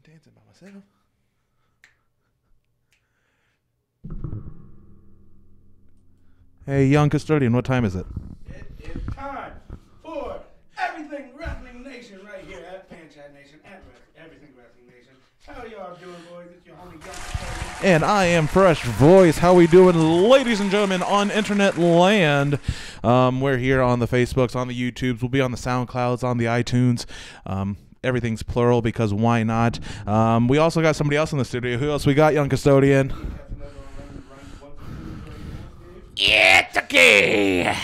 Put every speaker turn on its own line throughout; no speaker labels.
dancing by myself. Hey, young custodian, what time is it?
It is time for Everything Wrestling Nation right here at Fan Chat Nation at Everything Wrestling Nation. How y'all doing, boys? It's your homie Young Custodian.
And I am Fresh Voice. How we doing, ladies and gentlemen, on internet land? We're here on the Facebooks, on the YouTubes. We'll be on the SoundClouds, on the iTunes. Everything's plural because why not? We also got somebody else in the studio. Who else we got, young custodian?
It's okay.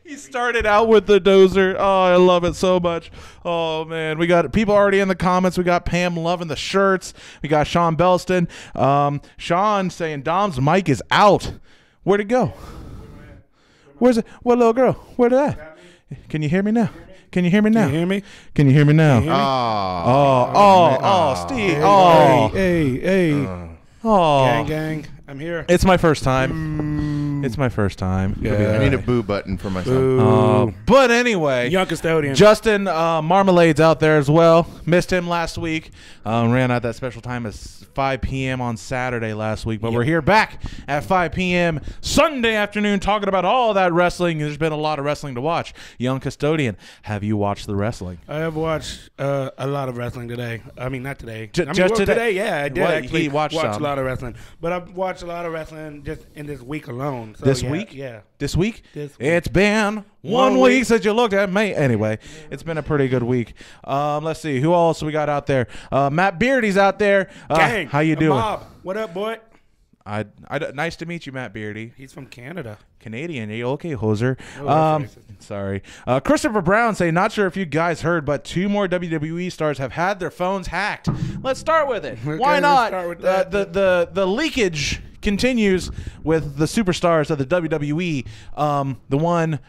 He started out with the dozer. Oh, I love it so much. Oh, man. We got people already in the comments. We got Pam loving the shirts. We got Sean Belston. Sean saying Dom's mic is out. Where'd it go? Where's it? What little girl? Where'd it at? Can you hear me now? Can you hear me now?
Can you hear me?
Can you hear me now? Steve. Oh.
Hey.
Oh.
Gang. I'm here.
It's my first time. It's my first time.
Yeah.
I need a boo button for myself.
Boo.
But anyway,
Young Custodian.
Justin Marmalade's out there as well. Missed him last week. Ran out that special time at 5 p.m. on Saturday last week. But we're here back at 5 p.m. Sunday afternoon talking about all that wrestling. There's been a lot of wrestling to watch. Young Custodian, have you watched the wrestling?
I have watched a lot of wrestling today. I mean, not today.
Just today?
Yeah, I did
What,
actually
he watched
watch
some.
a lot of wrestling. But I've watched a lot of wrestling just in this week alone. So,
This
yeah,
week?
Yeah.
This week?
This week.
It's been one
One
week
week.
since you looked at me. Anyway, it's been a pretty good week. Let's see. Who else we got out there? Matt Beardy's out there.
Gang.
How you
the
doing?
Mob. What up, boy?
Nice to meet you, Matt Beardy.
He's from Canada.
Canadian. Are you okay, hoser?
Oh, that's racist.
Sorry. Christopher Brown saying, not sure if you guys heard, but 2 more WWE stars have had their phones hacked. Let's start with it.
Okay,
Why
let's
not?
start with that.
The leakage continues with the superstars of the WWE. The one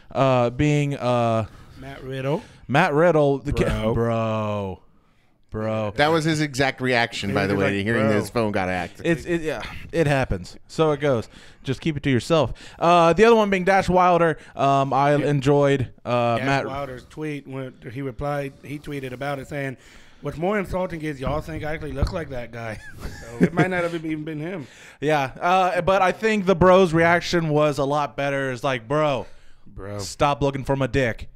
being
Matt Riddle.
Matt Riddle. Bro.
That was his exact reaction, by the way, to hearing that his phone got hacked.
It happens. So it goes. Just keep it to yourself. The other one being Dash Wilder. I enjoyed Matt
Wilder's tweet when he replied. He tweeted about it saying, "What's more insulting is y'all think I actually look like that guy." So it might not have even been him.
Yeah. But I think the bro's reaction was a lot better. It's like, bro, stop looking for my dick.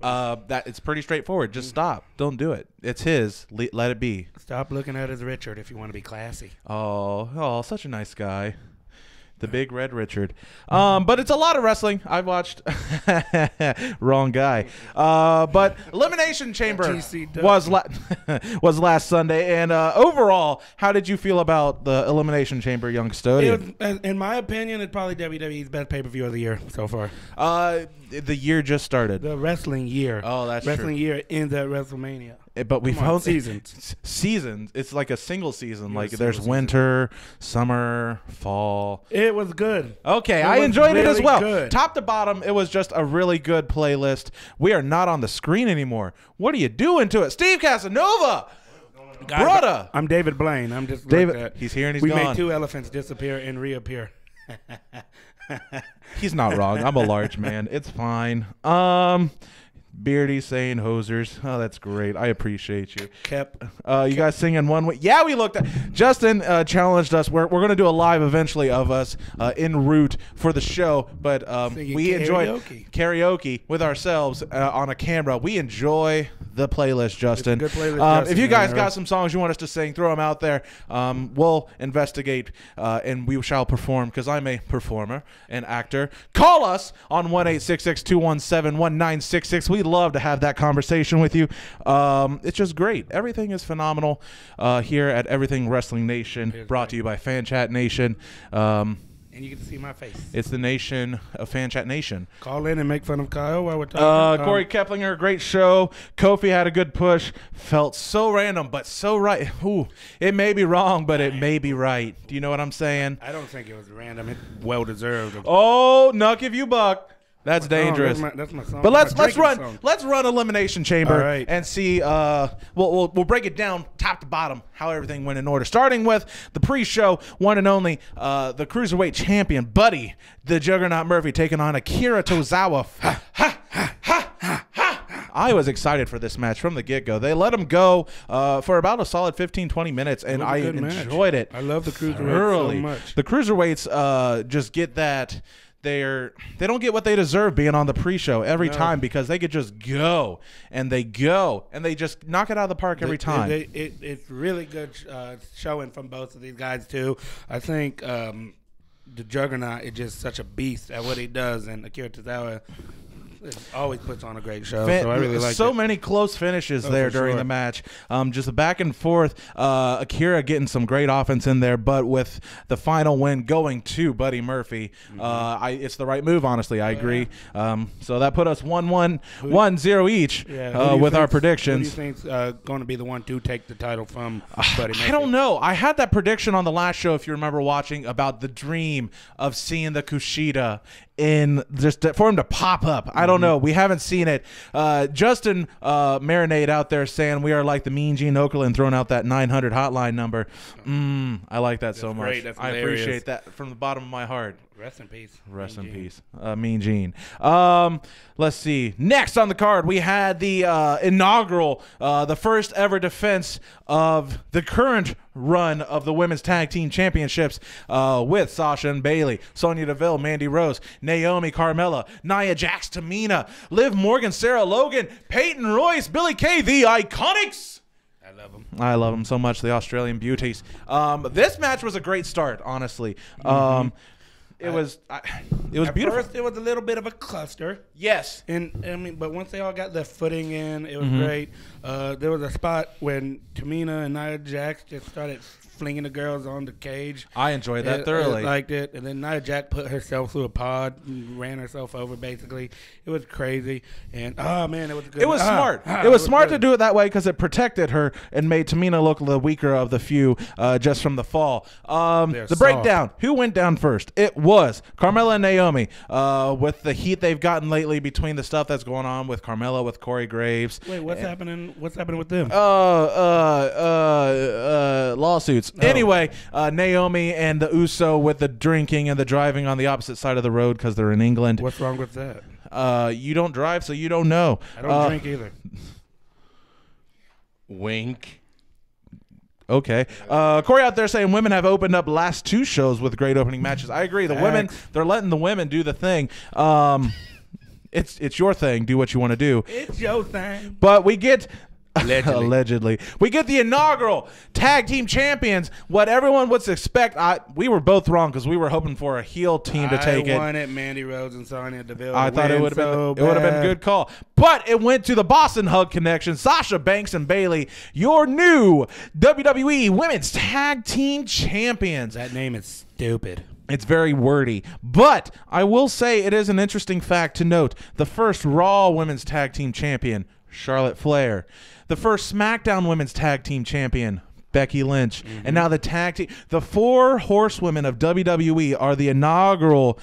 That it's pretty straightforward. Just stop. Don't do it. It's his. Let it be.
Stop looking at his Richard if you want to be classy.
Oh, such a nice guy. The big red Richard. But it's a lot of wrestling. I've watched. Wrong guy. But Elimination Chamber was last Sunday. And overall, how did you feel about the Elimination Chamber, young custodian?
In my opinion, it's probably WWE's best pay-per-view of the year so far.
The year just started.
The wrestling year.
Oh, that's true.
Wrestling year ends at WrestleMania.
But we've held
seasons.
It's like a single season.
Yeah,
like there's winter, summer, fall.
It was good.
Okay,
It
I
was
enjoyed it as
really
well.
good.
Top to bottom, it was just a really good playlist. We are not on the screen anymore. What are you doing to it? Steve Casanova! Brother!
I'm David Blaine. I'm just
David, he's here and he's
we
gone.
made 2 elephants disappear and reappear.
He's not wrong. I'm a large man. It's fine. Beardy saying hosers. Oh, that's great. I appreciate you. You guys singing one way? Yeah, we looked at. Justin challenged us. We're going to do a live eventually of us en route for the show, but we enjoy karaoke with ourselves on a camera. We enjoy the playlist, Justin.
It's a good playlist,
if you guys
Justin,
got some songs you want us to sing, throw them out there. We'll investigate and we shall perform because I'm a performer and actor. Call us on 1-866-217-1966. We love to have that conversation with you. It's just great. Everything is phenomenal here at Everything Wrestling Nation, brought to you by Fan Chat Nation.
And you get to see my face.
It's the nation of Fan Chat Nation.
Call in and make fun of Kyle while we're talking.
Corey Keplinger, great show. Kofi had a good push. Felt so random, but so right. Ooh, it may be wrong, but it may be right. Do you know what I'm saying?
I don't think it was random. It's well deserved.
Oh, Nuck if you buck. That's dangerous.
That's my song.
But let's run Elimination Chamber
right.
and see. We'll break it down top to bottom how everything went in order. Starting with the pre-show, one and only the cruiserweight champion, Buddy the Juggernaut Murphy, taking on Akira Tozawa. I was excited for this match from the get-go. They let them go for about a solid 15-20 minutes, and I enjoyed it.
I love the cruiserweights so much.
The cruiserweights just get that. They don't get what they deserve being on the pre-show every time, because they could just go and they just knock it out of the park every time.
It's really good showing from both of these guys too. I think the Juggernaut is just such a beast at what he does, and Akira Tozawa always puts on a great show. So I really like
so many close finishes there during the match. Just back and forth. Akira getting some great offense in there, but with the final win going to Buddy Murphy, it's the right move. Honestly, I agree. So that put us 1-1, 1-0 each with our predictions.
Who do you think's going to be the one to take the title from Buddy Murphy?
I don't know. I had that prediction on the last show, if you remember watching, about the dream of seeing the Kushida in just for him to pop up. I don't know. We haven't seen it. Justin Marinade out there saying we are like the Mean Gene Okerlund throwing out that 900 hotline number. I like that so much.
That's
I appreciate that from the bottom of my heart.
Rest in peace.
Rest in peace. Mean Gene. Let's see. Next on the card, we had the inaugural, the first ever defense of the current run of the Women's Tag Team Championships with Sasha and Bayley, Sonya Deville, Mandy Rose, Naomi, Carmella, Nia Jax, Tamina, Liv Morgan, Sarah Logan, Peyton Royce, Billie Kay, the Iconics. I love them so much, the Australian beauties. This match was a great start, honestly. It was beautiful.
First, it was a little bit of a cluster.
Yes,
and I mean, but once they all got their footing in, it was great. There was a spot when Tamina and Nia Jax just started flinging the girls on the cage.
I enjoyed that thoroughly.
I liked it. And then Nia Jax put herself through a pod and ran herself over, basically. It was crazy. And, oh, man, it was good.
It was smart. It was smart to do it that way because it protected her and made Tamina look the weaker of the few just from the fall. The breakdown. Who went down first? It was Carmella and Naomi. With the heat they've gotten lately between the stuff that's going on with Carmella, with Corey Graves.
Wait, what's happening? What's happening with them?
Lawsuits. Anyway, Naomi and the Uso with the drinking and the driving on the opposite side of the road because they're in England.
What's wrong with that?
You don't drive, so you don't know.
I don't drink either.
Wink.
Okay. Corey out there saying women have opened up last two shows with great opening matches. I agree. The women, they're letting the women do the thing. It's your thing. Do what you want to do.
It's your thing.
But we get... Allegedly. We get the inaugural tag team champions. What everyone would expect. We were both wrong because we were hoping for a heel team to take it.
I wanted Mandy Rose and Sonya Deville.
I thought it would have been a good call. But it went to the Boston Hug Connection, Sasha Banks and Bayley, your new WWE Women's Tag Team Champions.
That name is stupid.
It's very wordy, but I will say it is an interesting fact to note. The first Raw Women's Tag Team Champion, Charlotte Flair. The first SmackDown Women's Tag Team Champion, Becky Lynch. And now the tag team. The four horsewomen of WWE are the inaugural...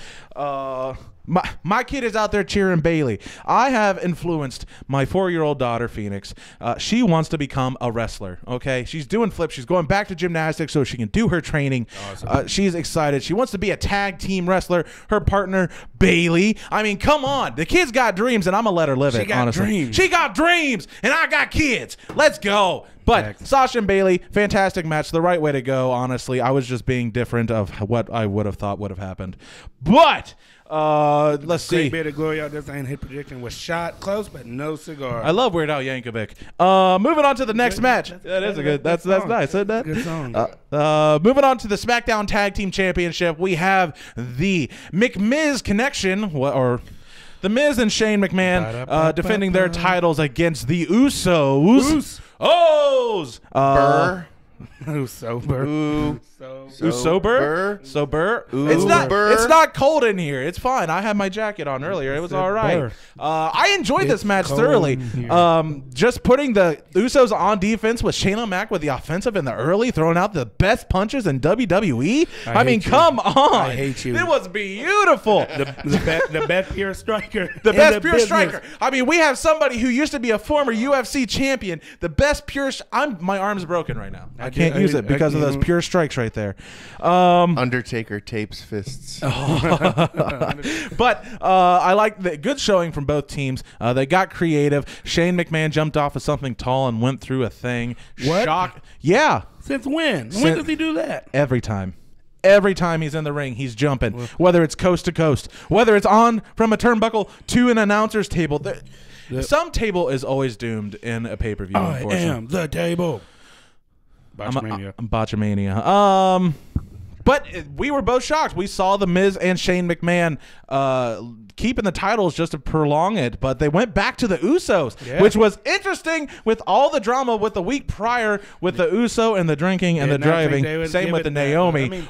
My kid is out there cheering Bayley. I have influenced my 4-year-old daughter, Phoenix. She wants to become a wrestler, okay? She's doing flips. She's going back to gymnastics so she can do her training. Awesome. She's excited. She wants to be a tag team wrestler. Her partner, Bayley. I mean, come on. The kid's got dreams, and I'm going to let her live it, honestly.
Dreams.
She got dreams, and I got kids. Let's go. But Sasha and Bayley, fantastic match. The right way to go, honestly. I was just being different of what I would have thought would have happened. But... let's see.
Great bit of glory out there saying his prediction was shot close, but no cigar.
I love Weird Al Yankovic. Moving on to the next match. That is a good. That's nice, isn't that?
Good song.
Moving on to the SmackDown Tag Team Championship, we have the McMiz Connection, or the Miz and Shane McMahon defending their titles against the Usos.
Burr.
Sober.
Sober.
It's not cold in here. It's fine. I had my jacket on earlier. It was all right. I enjoyed this match thoroughly. Just putting the Usos on defense with Shane O'Mac with the offensive in the early, throwing out the best punches in WWE. I mean, come on.
I hate you.
It was beautiful.
The best pure striker.
The best pure striker. I mean, we have somebody who used to be a former UFC champion. The best pure. My arm's broken right now. I can't use it because of those pure strikes right there.
Undertaker tapes fists.
But I like the good showing from both teams. They got creative. Shane McMahon jumped off of something tall and went through a thing.
What?
Shock. Yeah.
Since when? When does he do that?
Every time. Every time he's in the ring, he's jumping. Whether it's coast to coast, whether it's on from a turnbuckle to an announcer's table. Some table is always doomed in a pay-per-view.
I am the table. Botchamania.
Botchamania. But we were both shocked. We saw The Miz and Shane McMahon keeping the titles just to prolong it, but they went back to the Usos, which was interesting with all the drama with the week prior with the Uso and the drinking and the driving. Same with the Naomi.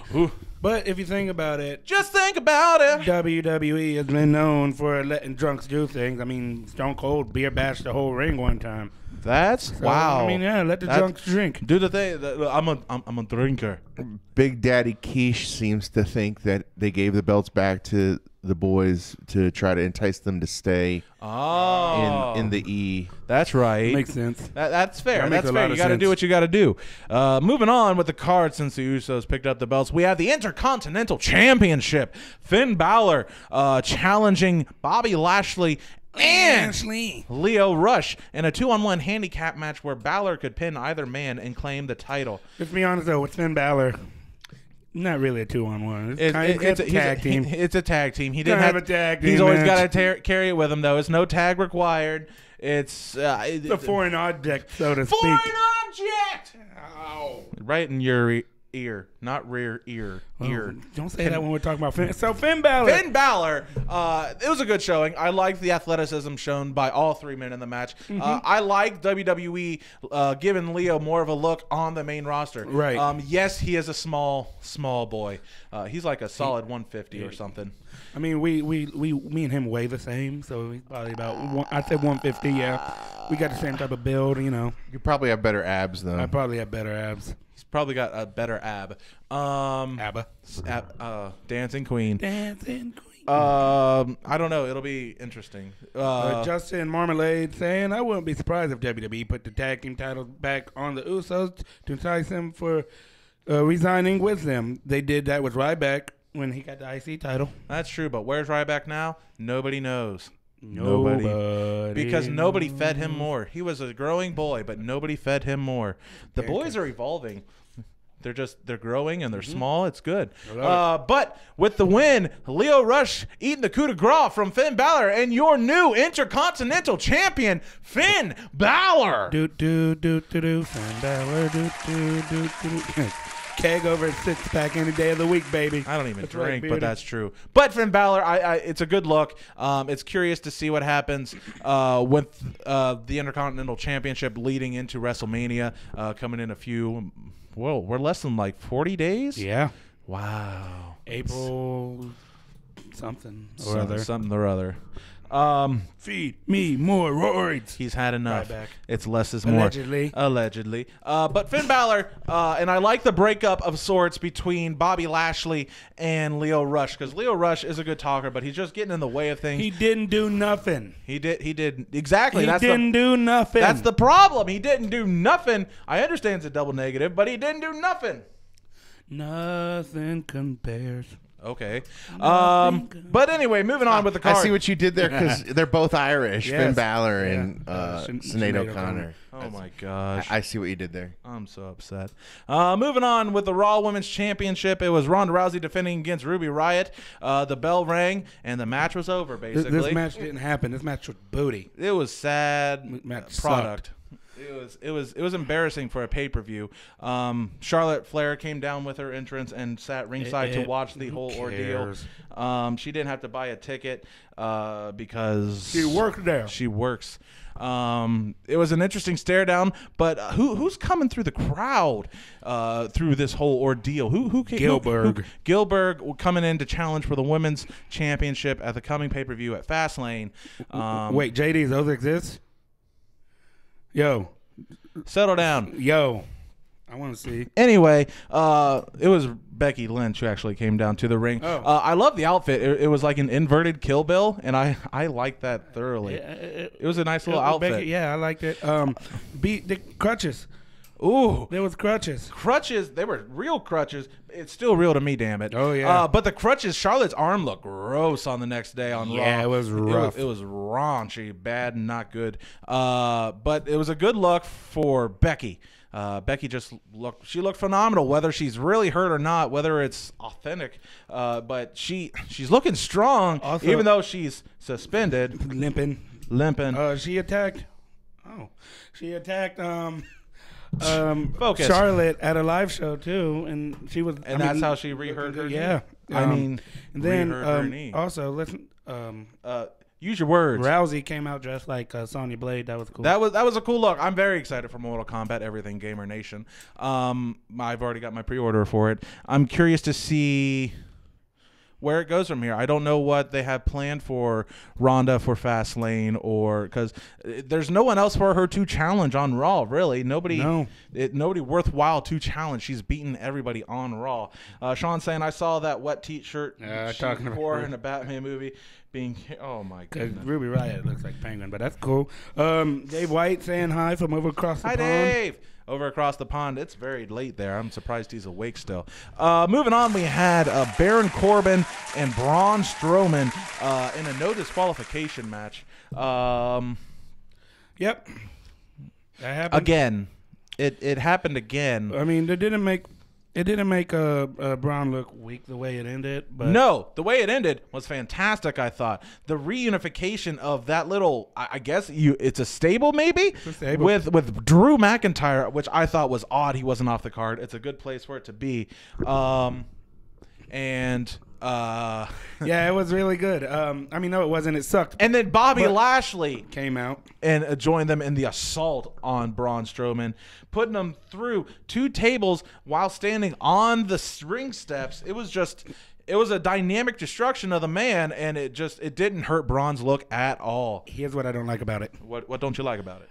But if you think about it,
just think about it.
WWE has been known for letting drunks do things. I mean, Stone Cold beer bashed the whole ring one time.
Wow.
I mean, yeah, let the drunks drink.
Do the thing. I'm a drinker.
Big Daddy Quiche seems to think that they gave the belts back to the boys to try to entice them to stay in the E.
That's right.
Makes sense.
That's fair. That's fair. You got to do what you got to do. Moving on with the card, since the Usos picked up the belts, we have the Intercontinental Championship. Finn Balor challenging Bobby Lashley and Lio Rush in a 2-on-1 handicap match where Balor could pin either man and claim the title.
Let's be honest, though, with Finn Balor, not really a 2-on-1. It's a tag team.
It's a tag team. He
didn't have a tag team.
He's always got to carry it with him, though. It's no tag required. It's
the foreign object, so to speak.
Foreign object! Ow. Right in your ear, not rear ear. Ear.
Don't say that when we're talking about Finn. So Finn Balor.
It was a good showing. I liked the athleticism shown by all three men in the match. I like WWE giving Leo more of a look on the main roster.
Right.
Yes, he is a small boy. He's like a solid 150 or something.
I mean, me and him weigh the same, so he's probably about I'd say 150. Yeah, we got the same type of build. You know,
you probably have better abs though.
I probably have better abs.
He's probably got a better ab.
ABBA.
Dancing Queen.
Dancing Queen.
I don't know. It'll be interesting.
Justin Marmalade saying, I wouldn't be surprised if WWE put the tag team titles back on the Usos to entice them for resigning with them. They did that with Ryback when he got the IC title.
That's true, but where's Ryback now? Nobody knows.
Nobody.
Because nobody fed him more. He was a growing boy, but nobody fed him more. The boys are evolving. They're growing and they're small. It's good. But with the win, Lio Rush eating the coup de grace from Finn Balor and your new Intercontinental Champion, Finn Balor.
Finn Balor. Keg over a 6-pack any day of the week, baby.
I don't even drink, but that's true. But Finn Balor, it's a good look. It's curious to see what happens with the Intercontinental Championship leading into WrestleMania coming in we're less than like 40 days?
Yeah.
Wow.
April something
or other.
Feed me more roids.
He's had enough.
Ryback.
It's less is more. Allegedly. But Finn Balor, and I like the breakup of sorts between Bobby Lashley and Lio Rush, because Lio Rush is a good talker, but he's just getting in the way of things.
He didn't do nothing.
He did exactly.
He didn't do nothing.
That's the problem. He didn't do nothing. I understand it's a double negative, but he didn't do nothing.
Nothing compares.
Okay. But anyway, moving on with the card.
I see what you did there, because they're both Irish, Finn Balor and Sinead O'Connor.
Oh, my gosh.
I see what you did there.
I'm so upset. Moving on with the Raw Women's Championship. It was Ronda Rousey defending against Ruby Riott. The bell rang, and the match was over, basically.
This match didn't happen. This match was booty.
It was sad
match
product.
Sucked.
It was embarrassing for a pay-per-view. Charlotte Flair came down with her entrance and sat ringside to watch the whole ordeal. She didn't have to buy a ticket because
she worked there.
She works. It was an interesting stare down, but who's coming through the crowd through this whole ordeal? Gilbert coming in to challenge for the women's championship at the coming pay-per-view at Fastlane.
Wait, JD, those exist? Yo.
Settle down.
Yo. I want to see.
Anyway, it was Becky Lynch who actually came down to the ring. I love the outfit. It was like an inverted Kill Bill, and I liked that thoroughly. It was a nice little outfit.
Becky, yeah, I liked it. Beat the crutches.
Ooh.
There was crutches.
Crutches, they were real crutches. It's still real to me, damn it.
Oh, yeah.
But the crutches, Charlotte's arm looked gross on the next day on Raw.
Yeah, it was rough.
It was raunchy, bad, not good. But it was a good look for Becky. Becky she looked phenomenal, whether she's really hurt or not, whether it's authentic. But she's looking strong,
Also,
even though she's suspended.
Limping. She attacked
Focus.
Charlotte at a live show too, and she was.
And that's how she re-hurt her knee?
Yeah.
I mean,
and then
re-hurt her knee.
also listen.
Use your words.
Rousey came out dressed like Sonya Blade. That was cool.
That was a cool look. I'm very excited for Mortal Kombat Everything Gamer Nation. I've already got my pre-order for it. I'm curious to see where it goes from here. I don't know what they have planned for Ronda for Fastlane, or because there's no one else for her to challenge on Raw. Really, nobody worthwhile to challenge. She's beaten everybody on Raw. Sean saying, I saw that wet T-shirt she wore in a Batman movie. Oh my goodness.
Ruby Riott looks like Penguin, but that's cool. Dave White saying hi from over across the pond.
Hi, Dave. Over across the pond. It's very late there. I'm surprised he's awake still. Moving on, we had Baron Corbin and Braun Strowman in a no disqualification match.
Yep. That happened.
Again. It happened again.
I mean, it didn't make Braun look weak the way it ended. But
no, the way it ended was fantastic, I thought. The reunification of that little, I guess it's a stable maybe?
It's a stable.
With Drew McIntyre, which I thought was odd. He wasn't off the card. It's a good place for it to be.
Yeah, it was really good. I mean, no, it wasn't. It sucked.
And then Bobby Lashley
came out
and joined them in the assault on Braun Strowman, putting him through 2 tables while standing on the ring steps. It was a dynamic destruction of the man, and it didn't hurt Braun's look at all.
Here's what I don't like about it.
What don't you like about it?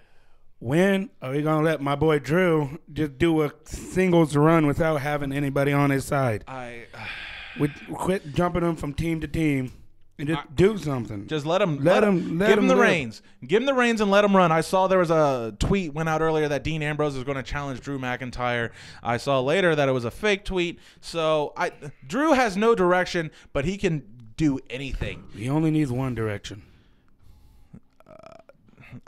When are we going to let my boy Drew just do a singles run without having anybody on his side? We quit jumping him from team to team and just do something.
Just let him give him the reins. Give him the reins and let him run. I saw there was a tweet went out earlier that Dean Ambrose is going to challenge Drew McIntyre. I saw later that it was a fake tweet. So Drew has no direction, but he can do anything.
He only needs one direction.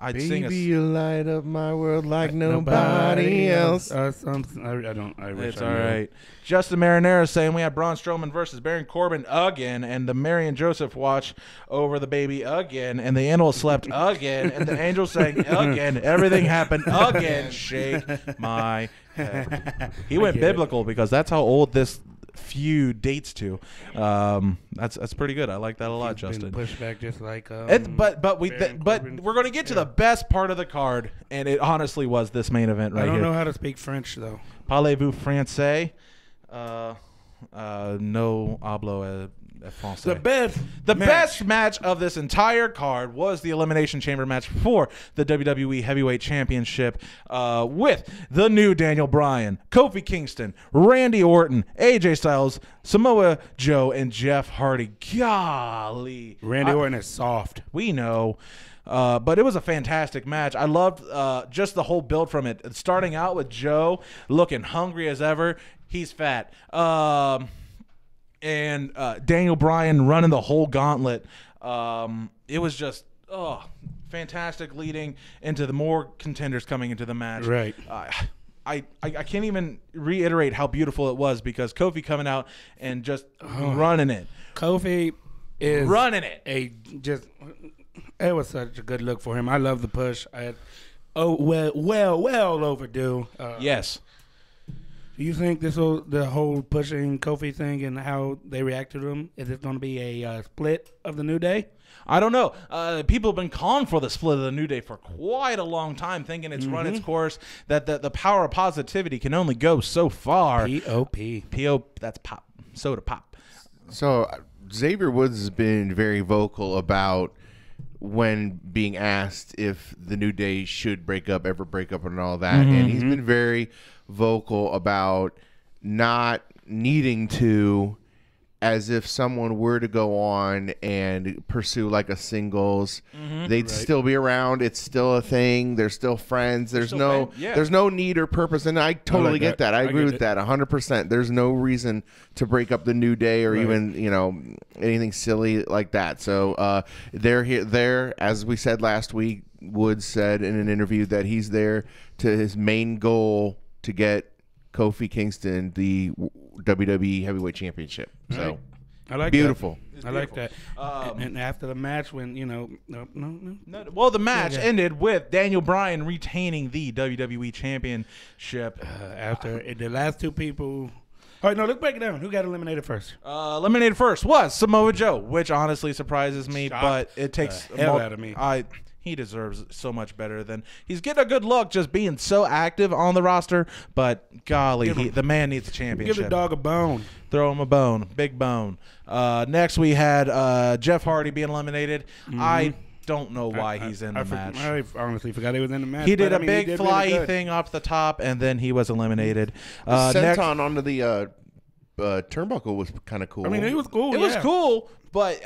Baby, you light up my world like nobody else.
I don't. I wish
it's
I
all
knew.
right. Justin Marinero saying we have Braun Strowman versus Baron Corbin again, and the Mary and Joseph watch over the baby again, and the animal slept again, and the angel sang again. Everything happened again. Shake my head. He went biblical because that's how old this feud dates to. That's pretty good. I like that a lot, Justin.
Pushed back just like.
But we're going to get to the best part of the card, and it honestly was this main event right here.
I don't know how to speak French though.
Parlez-vous français? No hablo français. The best match of this entire card was the Elimination Chamber match for the WWE Heavyweight Championship with the new Daniel Bryan, Kofi Kingston, Randy Orton, AJ Styles, Samoa Joe, and Jeff Hardy. Golly.
Randy Orton is soft.
We know. But it was a fantastic match. I loved just the whole build from it. Starting out with Joe looking hungry as ever. He's fat. And Daniel Bryan running the whole gauntlet. It was just fantastic, leading into the more contenders coming into the match.
Right.
I can't even reiterate how beautiful it was because Kofi coming out and just running it.
Kofi is
running it.
It was such a good look for him. I love the push. Well overdue.
Yes.
Do you think the whole pushing Kofi thing and how they reacted to him, is it going to be a split of the New Day?
I don't know. People have been calling for the split of the New Day for quite a long time, thinking it's run its course, that the power of positivity can only go so far.
P.O.P.
That's pop. Soda pop.
So Xavier Woods has been very vocal about when being asked if the New Day should ever break up and all that. And he's been very vocal about not needing to as if someone were to go on and pursue like a singles, they'd still be around. It's still a thing. They're still friends. There's no need or purpose, and I totally get that. I agree with that 100%. There's no reason to break up the New Day or even anything silly like that. So they're here. There, as we said last week, Woods said in an interview that he's there to his main goal to get Kofi Kingston the WWE Heavyweight Championship. So
I like
beautiful.
That. I like that. And after the match, when
well, the match ended with Daniel Bryan retaining the WWE Championship.
After the last two people. All right, no, let's break it down. Who got eliminated first?
Eliminated first was Samoa Joe, which honestly surprises me, but it takes
hell out of me.
He deserves so much better than he's getting a good look just being so active on the roster. But golly, the man needs a championship.
Give the dog a bone.
Throw him a bone, big bone. Next we had Jeff Hardy being eliminated. I don't know why he's in the match.
I honestly forgot he was in the match.
He did a big fly thing off the top, and then he was eliminated.
Senton onto the turnbuckle was kind of cool.
I mean, it was cool.
It was cool. But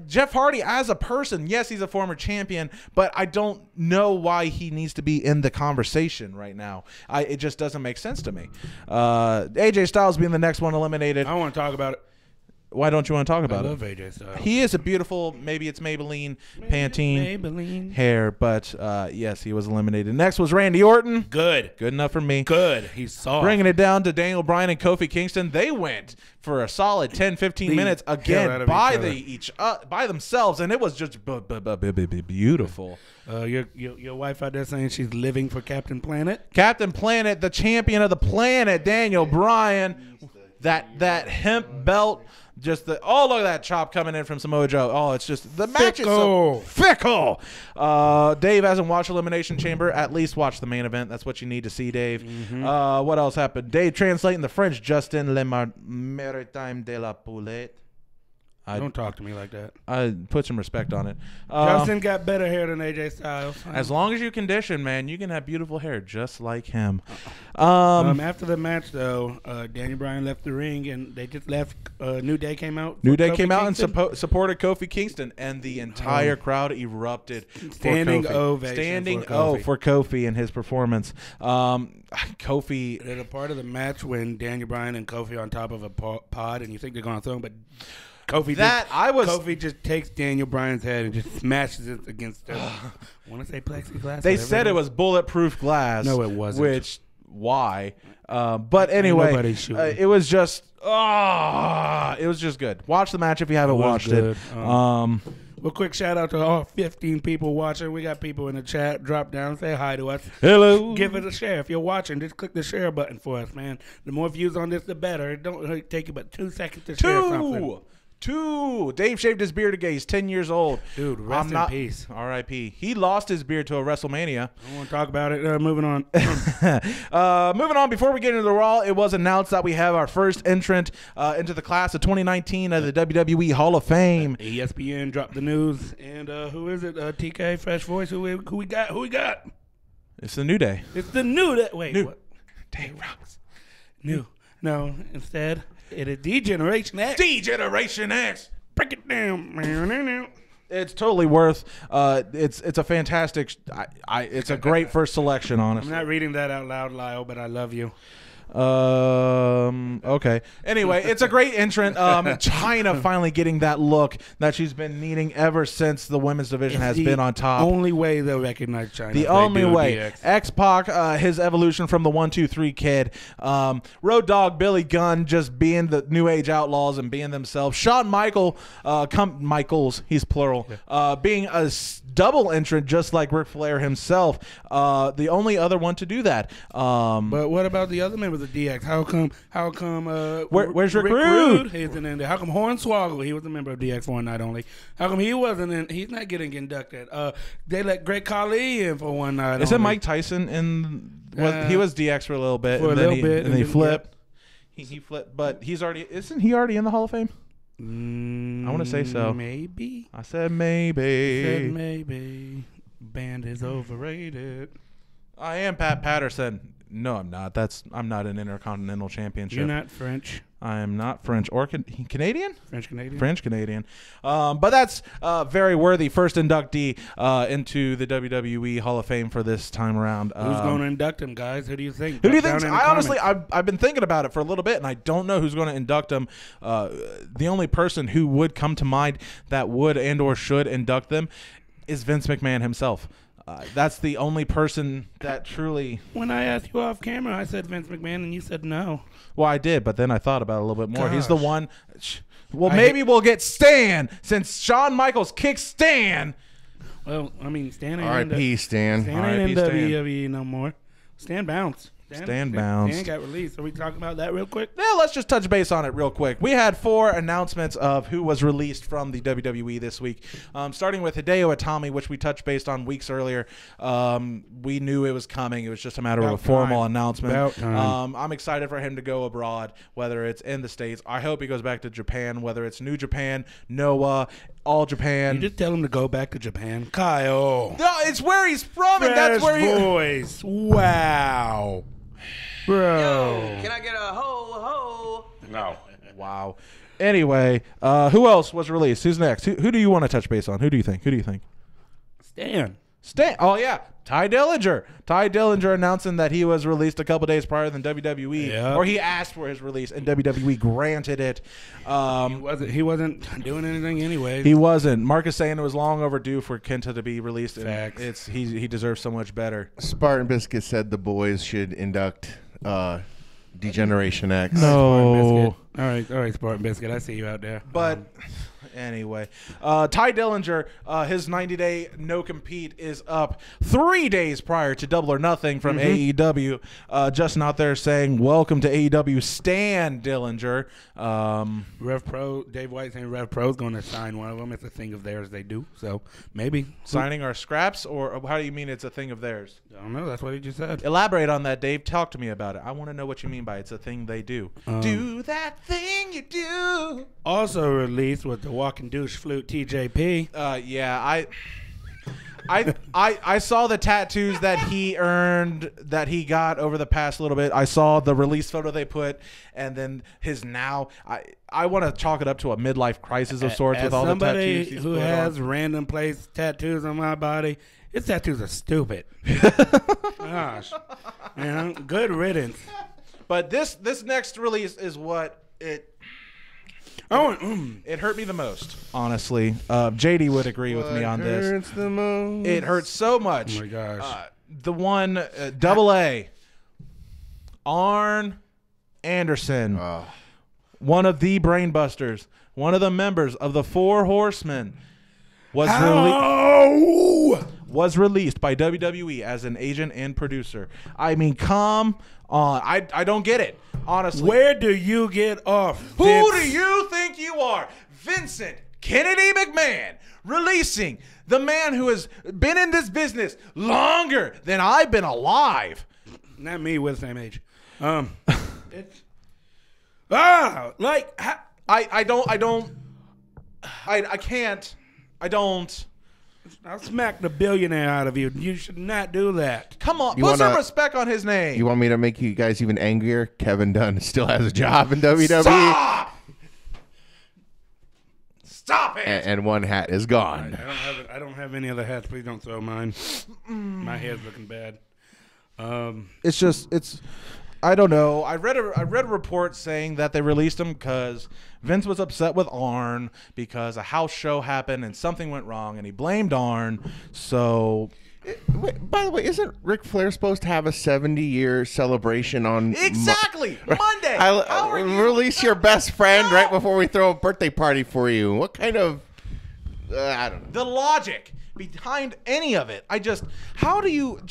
Jeff Hardy, as a person, yes, he's a former champion, but I don't know why he needs to be in the conversation right now. It just doesn't make sense to me. AJ Styles being the next one eliminated.
I don't want to talk about it.
Why don't you want to talk about it?
I love AJ Styles.
He is a beautiful, maybe it's Maybelline, Pantene hair, but yes, he was eliminated. Next was Randy Orton.
Good
enough for me.
Good. He's soft.
Bringing it down to Daniel Bryan and Kofi Kingston. They went for a solid 10-15 minutes again by themselves, and it was just beautiful.
Your wife out there saying she's living for Captain Planet.
Captain Planet, the champion of the planet, Daniel Bryan. That hemp belt. Just look at that chop coming in from Samoa Joe. Oh, it's just the match is so fickle. Dave hasn't watched Elimination Chamber. At least watch the main event. That's what you need to see, Dave. What else happened? Dave translating the French. Justin Le Maritime de la Poulette.
Don't talk to me like that.
I put some respect on it.
Justin got better hair than AJ Styles.
As long as you condition, man, you can have beautiful hair just like him.
After the match, though, Daniel Bryan left the ring, and they just left. New Day came out.
New Day came out and supported Kofi Kingston, and the entire crowd erupted.
Standing
ovation for Kofi and his performance. Kofi.
There's a part of the match when Daniel Bryan and Kofi on top of a pod, and you think they're going to throw him, but Kofi just takes Daniel Bryan's head and just smashes it against the want to say plexiglass.
They said it was bulletproof glass.
No, it wasn't.
Why? But anyway, it was just good. Watch the match if you haven't watched it.
Well, quick shout out to all 15 people watching. We got people in the chat. Drop down, say hi to us.
Hello.
Give it a share. If you're watching, just click the share button for us, man. The more views on this, the better. It don't take you but 2 seconds to share something.
Dave shaved his beard again. He's 10 years old.
Dude, rest in peace.
R.I.P. He lost his beard to a WrestleMania.
I don't want to talk about it. Moving on.
Moving on, before we get into the Raw, it was announced that we have our first entrant into the class of 2019 of the WWE Hall of Fame.
ESPN dropped the news. And who is it? TK, Fresh Voice. Who we got? Who we got?
It's the New Day.
It's the New Day. Wait,
New
what?
Day Rocks.
New. No, instead... It is D-Generation X.
D-Generation X.
Break it down.
It's totally worth. It's a fantastic. It's a great first selection, honestly.
I'm not reading that out loud, Lyle, but I love you.
Okay. Anyway, it's a great entrant. China finally getting that look that she's been needing ever since the women's division has been on top.
Only way they'll recognize China.
The only way. X-Pac, his evolution from the 1-2-3 kid. Road Dogg, Billy Gunn just being the New Age Outlaws and being themselves. Shawn Michaels, he's plural, being a double entrant just like Ric Flair himself. The only other one to do that.
But what about the other members of DX? How come
where's Rick Rude?
He's in there. How come Hornswoggle, he was a member of DX for one night only. How come he wasn't in? He's not getting inducted. They let Great Khali in for one night.
Isn't Mike Tyson in? He was DX for a little bit.
For a little bit.
And he flipped. He flipped, but isn't he already in the Hall of Fame? I want to say so.
Maybe.
I said maybe.
Band is overrated.
I am Pat Patterson. No, I'm not. I'm not an Intercontinental Championship.
You're not French.
I am not French or Canadian.
French Canadian.
French Canadian. But that's very worthy. First inductee into the WWE Hall of Fame for this time around.
Who's going to induct him, guys? Who do you think?
Who do you think? I've been thinking about it for a little bit, and I don't know who's going to induct him. The only person who would come to mind that would and or should induct them is Vince McMahon himself. That's the only person that truly...
When I asked you off camera, I said Vince McMahon, and you said no.
Well, I did, but then I thought about it a little bit more. Gosh. He's the one... Well, maybe we'll get Stan, since Shawn Michaels kicked Stan.
Well, I mean, Stan ain't
R.I.P. Stan.
Stan ain't in WWE no more. Stan bounced.
Stan bounced.
Stan got released. Are we talking about that real quick?
Yeah, let's just touch base on it real quick. We had 4 announcements of who was released from the WWE this week. Starting with Hideo Itami, which we touched based on weeks earlier. We knew it was coming. It was just a matter of a formal announcement. I'm excited for him to go abroad, whether it's in the States. I hope he goes back to Japan, whether it's New Japan, Noah, All Japan.
You just tell him to go back to Japan. Kyle.
No, it's where he's from, and that's where he...
voice. Wow. Bro.
Yo, can I get a ho?
No.
Wow. Anyway, who else was released? Who's next? Who do you want to touch base on? Who do you think?
Stan.
Oh, yeah. Ty Dillinger. Ty Dillinger announcing that he was released a couple days prior than WWE.
Yep.
Or he asked for his release, and WWE granted it.
He wasn't doing anything anyway.
He wasn't. Mark is saying it was long overdue for Kenta to be released.
Facts.
He deserves so much better.
Spartan Biscuit said the boys should induct Degeneration X.
No.
All right, Spartan Biscuit. I see you out there.
But anyway, Ty Dillinger, his 90-day no-compete is up 3 days prior to Double or Nothing from AEW. Justin out there saying, welcome to AEW, Stan Dillinger.
Rev Pro, Dave White saying Rev Pro's going to sign one of them. It's a thing of theirs they do. So maybe.
Signing our scraps, or how do you mean it's a thing of theirs?
I don't know. That's what he just said.
Elaborate on that, Dave. Talk to me about it. I want to know what you mean by it's a thing they do. Do that thing you do.
Also released with the Walking Douche Flute TJP.
Yeah, I saw the tattoos that he earned, that he got over the past little bit. I saw the release photo they put, and then his now. I want to chalk it up to a midlife crisis of sorts with all the tattoos.
Somebody who has random place tattoos on my body, his tattoos are stupid. Gosh, man, good riddance.
But this next release is what it hurt me the most, honestly. JD would agree with me on this.
Hurts the most?
It hurts so much.
Oh my gosh.
The one Double A, Arn Anderson, one of the Brainbusters, one of the members of the Four Horsemen, was released by WWE as an agent and producer. I mean, come on. I don't get it, honestly.
Where do you get off,
Who
Vince?
do you think you are? Vincent Kennedy McMahon, releasing the man who has been in this business longer than I've been alive.
Not me, we're the same age. I'll smack the billionaire out of you. You should not do that.
Come on, put some respect on his name.
You want me to make you guys even angrier? Kevin Dunn still has a job in WWE.
Stop it!
And one hat is gone.
I don't have any other hats. Please don't throw mine. My hair's looking bad.
I don't know. I read a report saying that they released him because Vince was upset with Arn because a house show happened and something went wrong, and he blamed Arn. So,
By the way, isn't Ric Flair supposed to have a 70-year celebration on
exactly Monday?
Release your best friend right before we throw a birthday party for you. What kind of? I don't know.
The logic behind any of it. How do you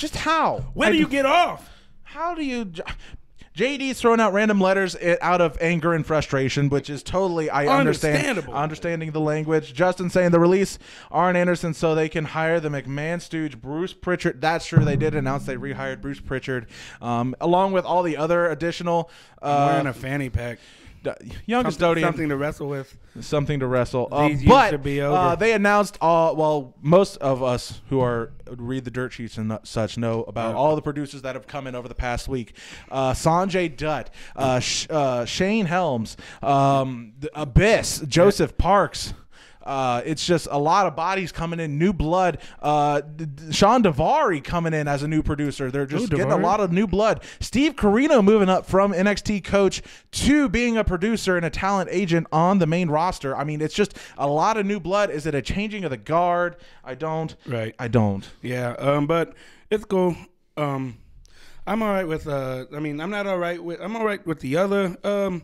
Where do you get off?
How do you? JD's throwing out random letters out of anger and frustration, which is totally understanding the language. Justin saying the release Arn Anderson so they can hire the McMahon stooge Bruce Pritchard. That's true. They did announce they rehired Bruce Pritchard, along with all the other additional.
I'm wearing a fanny pack.
Young Custodian.
Something to wrestle with.
Something to wrestle.
These
But
should be over.
they announced most of us who read the dirt sheets and such know about all the producers that have come in over the past week. Sanjay Dutt, Shane Helms, Abyss, Joseph Parks. It's just a lot of bodies coming in, new blood. Sean Davari coming in as a new producer. They're just getting a lot of new blood. Steve Carino moving up from NXT coach to being a producer and a talent agent on the main roster. I mean, it's just a lot of new blood. Is it a changing of the guard? I don't. Yeah,
but it's cool. I'm all right with. I'm not all right with. I'm all right with the other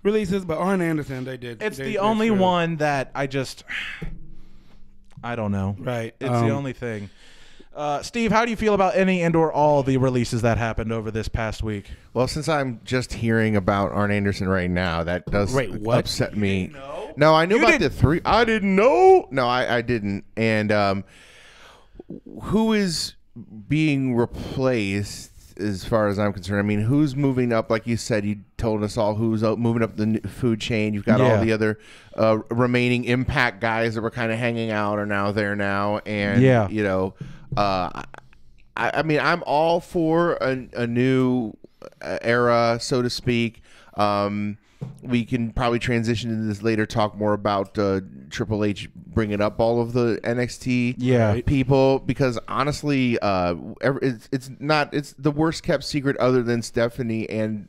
releases, but Arn Anderson, they did.
It's the only one that I don't know.
Right.
It's the only thing. Steve, how do you feel about any and/or all the releases that happened over this past week?
Well, since I'm just hearing about Arn Anderson right now, that does upset me.
You didn't know?
No, I knew about the 3. I didn't know. No, I didn't. And who is being replaced? As far as I'm concerned, I mean, who's moving up? Like you said, you told us all who's moving up the food chain. You've got all the other remaining Impact guys that were kind of hanging out are now there now, and you know, I mean, I'm all for a new era, so to speak. We can probably transition into this later, talk more about Triple H bringing up all of the NXT people, because honestly, it's the worst kept secret other than Stephanie and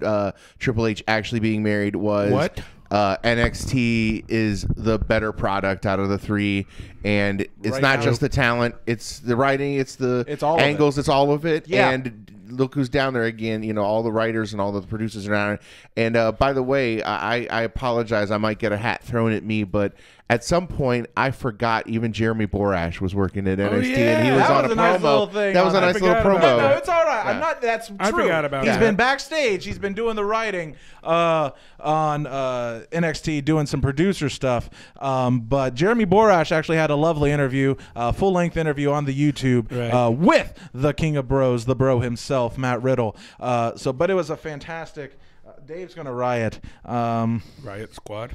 Triple H actually being married was NXT is the better product out of the 3, and it's not just the talent, it's the writing, it's all angles, it's all of it, and look who's down there again. You know, all the writers and all the producers are down there. And by the way, I apologize. I might get a hat thrown at me, but at some point I forgot even Jeremy Borash was working at NXT, and he was on a promo. That was a nice little promo.
No, it's all right. I'm not. That's true.
I forgot about
He's been backstage. He's been doing the writing on NXT, doing some producer stuff. But Jeremy Borash actually had a lovely interview, full length interview on the YouTube with the King of Bros, the Bro himself, Matt Riddle. But it was a fantastic. Dave's gonna riot.
Riot Squad.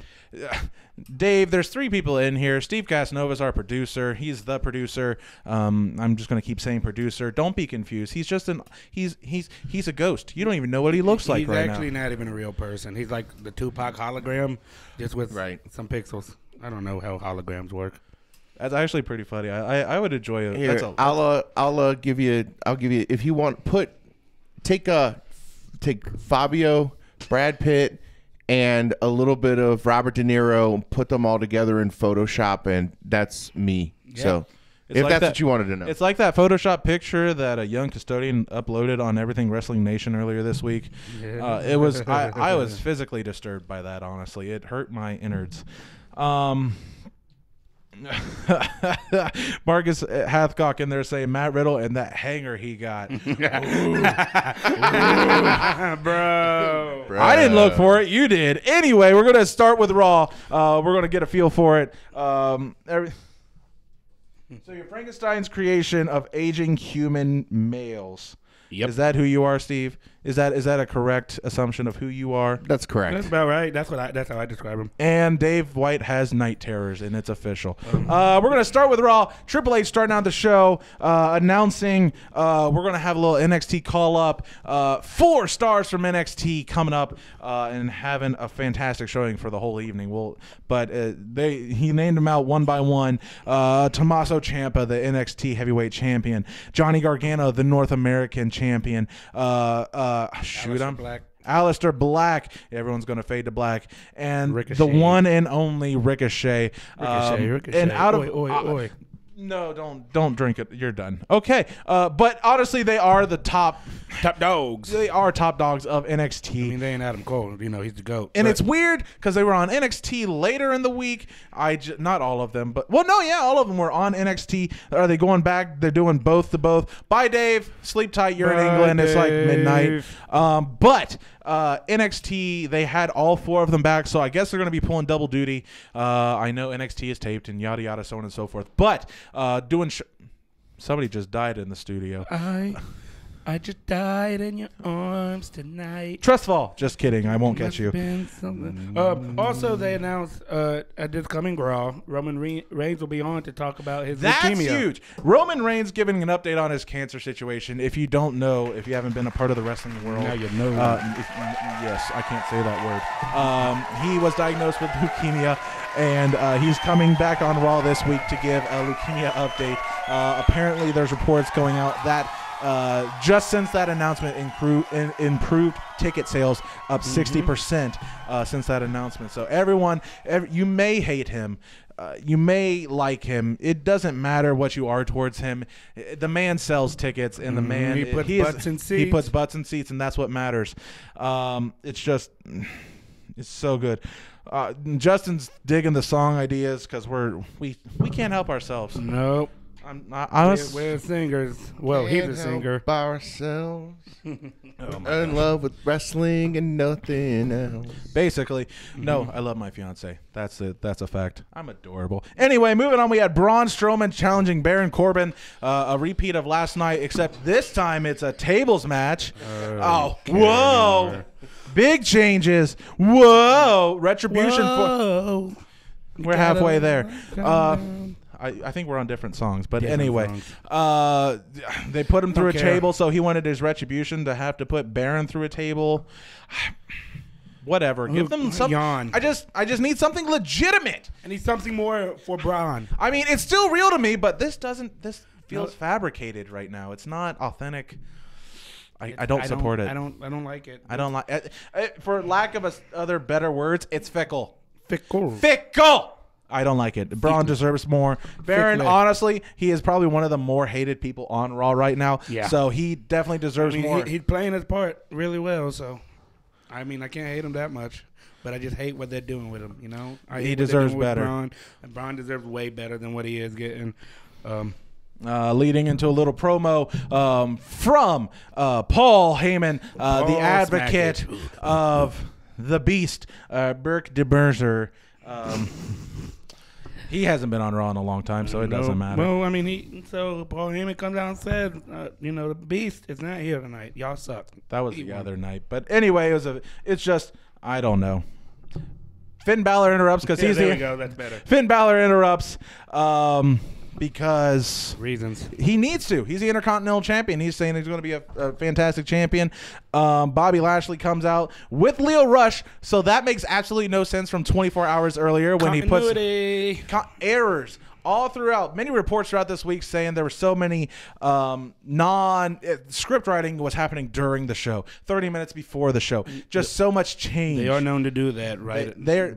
Dave, there's 3 people in here. Steve Casanova's our producer. He's the producer. I'm just gonna keep saying producer. Don't be confused. He's just he's a ghost. You don't even know what he looks like right now.
He's actually not even a real person. He's like the Tupac hologram, just with some pixels. I don't know how holograms work.
That's actually pretty funny. I would enjoy it.
Here, I'll give you if you want take Fabio, Brad Pitt, and a little bit of Robert De Niro, and put them all together in Photoshop, and that's me. Yeah. So if like that's what you wanted to know.
It's like that Photoshop picture that a young custodian uploaded on Everything Wrestling Nation earlier this week. It was I was physically disturbed by that, honestly. It hurt my innards. Marcus Hathcock in there saying Matt Riddle and that hanger he got. Bro. I didn't look for it. You did. Anyway, we're going to start with Raw. We're going to get a feel for it. So you're Frankenstein's creation of aging human males. Yep. Is that who you are, Steve? Is that a correct assumption of who you are?
That's correct.
That's about right. That's how I describe him.
And Dave White has night terrors, and it's official. We're going to start with Raw. Triple H starting out the show, announcing we're going to have a little NXT call-up. 4 stars from NXT coming up and having a fantastic showing for the whole evening. He named them out one by one. Tommaso Ciampa, the NXT heavyweight champion. Johnny Gargano, the North American champion. Aleister Black. Everyone's going to fade to black. And Ricochet. The one and only Ricochet.
Ricochet.
And out of no, don't drink it. You're done. Okay. But honestly, they are the top
dogs.
They are top dogs of NXT.
I mean, they ain't Adam Cole. You know, he's the GOAT.
And it's weird because they were on NXT later in the week. Not all of them, but all of them were on NXT. Are they going back? They're doing both to both. Bye, Dave. Sleep tight. You're in England. Dave. It's like midnight. But NXT, they had all 4 of them back, so I guess they're going to be pulling double duty. I know NXT is taped and yada yada, so on and so forth. But somebody just died in the studio.
I just died in your arms tonight.
Trust fall. Just kidding. I won't catch you.
Also, they announced at this coming Raw, Roman Reigns will be on to talk about his
That's
leukemia.
huge. Roman Reigns giving an update on his cancer situation. If you don't know, if you haven't been a part of the wrestling world,
Now you know.
Yes, I can't say that word. He was diagnosed with leukemia, and he's coming back on Raw this week to give a leukemia update. Apparently, there's reports going out that just since that announcement, improved ticket sales up 60% since that announcement. So everyone, you may hate him. You may like him. It doesn't matter what you are towards him. The man sells tickets, and the man
he puts butts in seats.
He puts butts in seats, and that's what matters. It's so good. Justin's digging the song ideas because we can't help ourselves.
Nope. We're singers. Well, he's a singer.
By ourselves. In love with wrestling and nothing else.
Basically, no, I love my fiance. That's it. That's a fact. I'm adorable. Anyway, moving on. We had Braun Strowman challenging Baron Corbin, a repeat of last night, except this time it's a tables match. Whoa. Big changes. Whoa. Retribution.
Whoa.
We're halfway there. I think we're on different songs, but anyway, they put him through a table, so he wanted his retribution to have to put Baron through a table. Whatever, give them something.
Yawn.
I just need something legitimate.
I need something more for Braun.
I mean, it's still real to me, but this feels fabricated right now. It's not authentic. I don't support it.
I don't like it.
I don't like it. For lack of other better words, it's fickle.
Fickle.
I don't like it. Braun deserves more. Baron, honestly, he is probably one of the more hated people on Raw right now. Yeah. So he definitely deserves more.
He's playing his part really well. So, I mean, I can't hate him that much, but I just hate what they're doing with him. You know,
he deserves better.
Braun deserves way better than what he is getting.
Leading into a little promo from Paul Heyman, the advocate of the Beast, Burke de Berzer. He hasn't been on Raw in a long time, so it doesn't matter.
Well, I mean, so Paul Heyman comes out and said, the Beast is not here tonight. Y'all suck.
That was the other night. But anyway, it's just, I don't know. Finn Balor interrupts because he's
there
here.
There we go. That's better.
Finn Balor interrupts because
reasons
he needs to. He's the Intercontinental Champion. He's saying he's going to be a fantastic champion. Bobby Lashley comes out with Lio Rush, so that makes absolutely no sense from 24 hours earlier when he puts errors all throughout. Many reports throughout this week saying there were so many script writing was happening during the show, 30 minutes before the show. Just so much change.
They are known to do that, right?
They're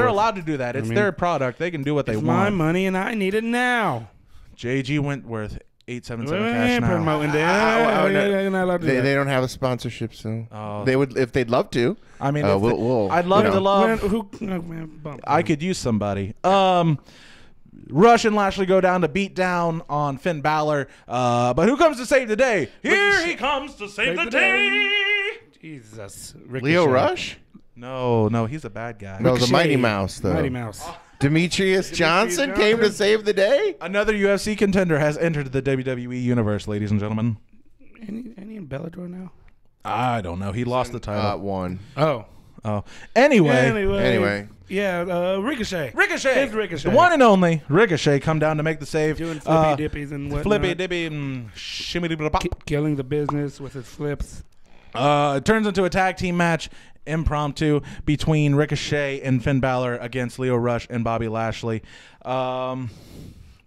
allowed to do that. It's their product. They can do what they want.
My money and I need it now.
JG Wentworth, 877 cash now.
Promoting
they don't have a sponsorship, so they would if they'd love to.
I mean, I'd love to love. I could use somebody. Rush and Lashley go down to beat down on Finn Balor. But who comes to save the day? Here he comes to save the day.
Jesus.
Lio Rush?
No, he's a bad guy.
No, the Mighty Mouse, though.
Mighty Mouse.
Demetrius Johnson came to save the day?
Another UFC contender has entered the WWE universe, ladies and gentlemen.
Any in Bellator now?
I don't know. He lost the title.
One.
Oh. Anyway.
Yeah, Ricochet.
Ricochet.
Ricochet.
The one and only Ricochet come down to make the save.
Doing flippy dippies and whatnot.
Flippy dippy and shimmy pop.
Killing the business with his flips.
It turns into a tag team match, impromptu, between Ricochet and Finn Balor against Lio Rush and Bobby Lashley. Jim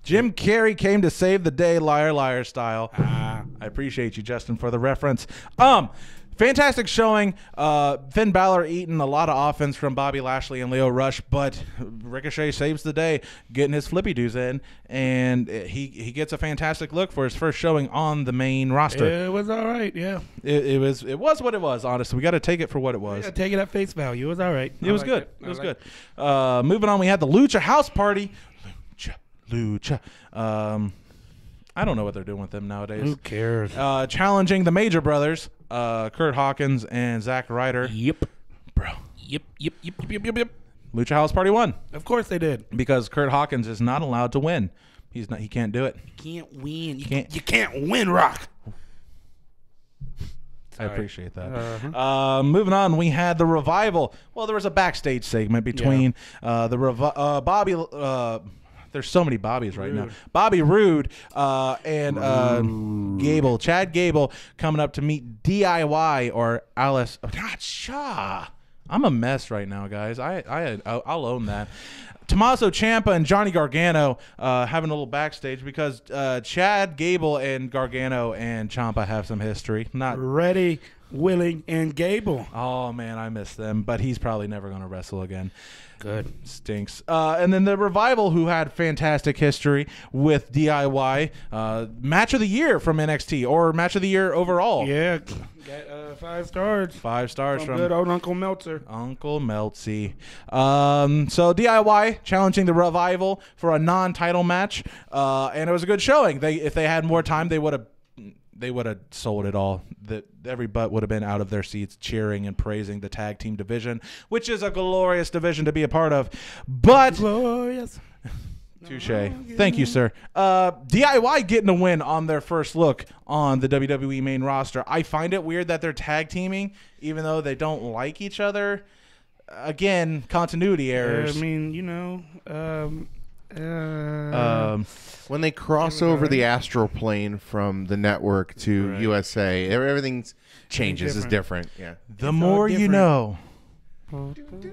Carrey came to save the day, liar, liar style. I appreciate you, Justin, for the reference. Fantastic showing. Finn Balor eating a lot of offense from Bobby Lashley and Lio Rush, but Ricochet saves the day, getting his flippy doos in, and he gets a fantastic look for his first showing on the main roster.
It was all right, yeah.
It was what it was. Honestly, we got to take it for what it was.
Take it at face value. It was all right.
It was good. It was good. Moving on, we had the Lucha House Party. Lucha. I don't know what they're doing with them nowadays.
Who cares?
Challenging the Major Brothers, Kurt Hawkins and Zack Ryder.
Yep.
Bro.
Yep.
Lucha House Party won.
Of course they did.
Because Kurt Hawkins is not allowed to win. He can't do it.
You can't win. You can't win, Rock.
I appreciate that. Moving on, we had the Revival. Well, there was a backstage segment between Bobby. There's so many Bobbies right now. Bobby Roode and Gable, Chad Gable, coming up to meet DIY or Alice. Shaw. I'm a mess right now, guys. I'll own that. Tommaso Ciampa and Johnny Gargano having a little backstage because Chad Gable and Gargano and Ciampa have some history. Not
ready, willing, and Gable.
Oh man, I miss them. But he's probably never going to wrestle again.
Good.
Stinks. And then the Revival, who had fantastic history with DIY. Match of the year from NXT or match of the year overall.
Yeah. Got 5 stars.
5 stars from
good old Uncle Meltzer.
Uncle Meltsy. So DIY challenging the Revival for a non-title match. And it was a good showing. If they had more time, they would have sold it all. Every butt would have been out of their seats cheering and praising the tag team division, which is a glorious division to be a part of. But
glorious.
Touche. Thank you, sir. DIY getting a win on their first look on the WWE main roster. I find it weird that they're tag teaming, even though they don't like each other. Again, continuity errors.
I mean,
when they cross over the astral plane from the network to USA, everything changes. Is different. Yeah.
The more you know.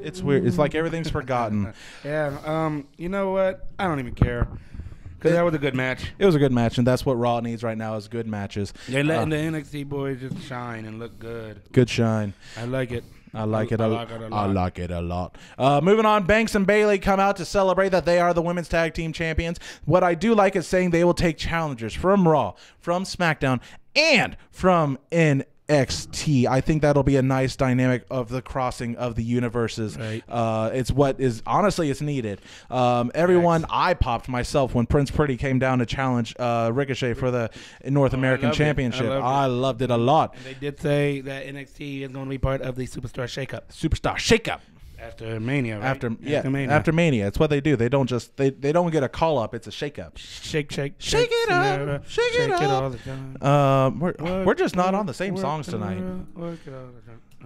It's weird. It's like everything's forgotten.
Yeah. You know what? I don't even care. Because that was a good match.
It was a good match, and that's what Raw needs right now is good matches.
They're letting the NXT boys just shine and look good.
Good shine.
I like it.
I like it a lot. Moving on, Banks and Bayley come out to celebrate that they are the women's tag team champions. What I do like is saying they will take challengers from Raw, from SmackDown, and from NXT. I think that'll be a nice dynamic of the crossing of the universes.
Right.
It's what is honestly it's needed. Everyone, I popped myself when Prince Pretty came down to challenge Ricochet for the North American Championship. I loved it a lot.
And they did say that NXT is going to be part of the Superstar Shakeup. After Mania, right?
After Mania. It's what they do. They don't just they don't get a call up. It's a shake up.
Shake it
up. Shake it
all the time.
We're just not on the same songs tonight.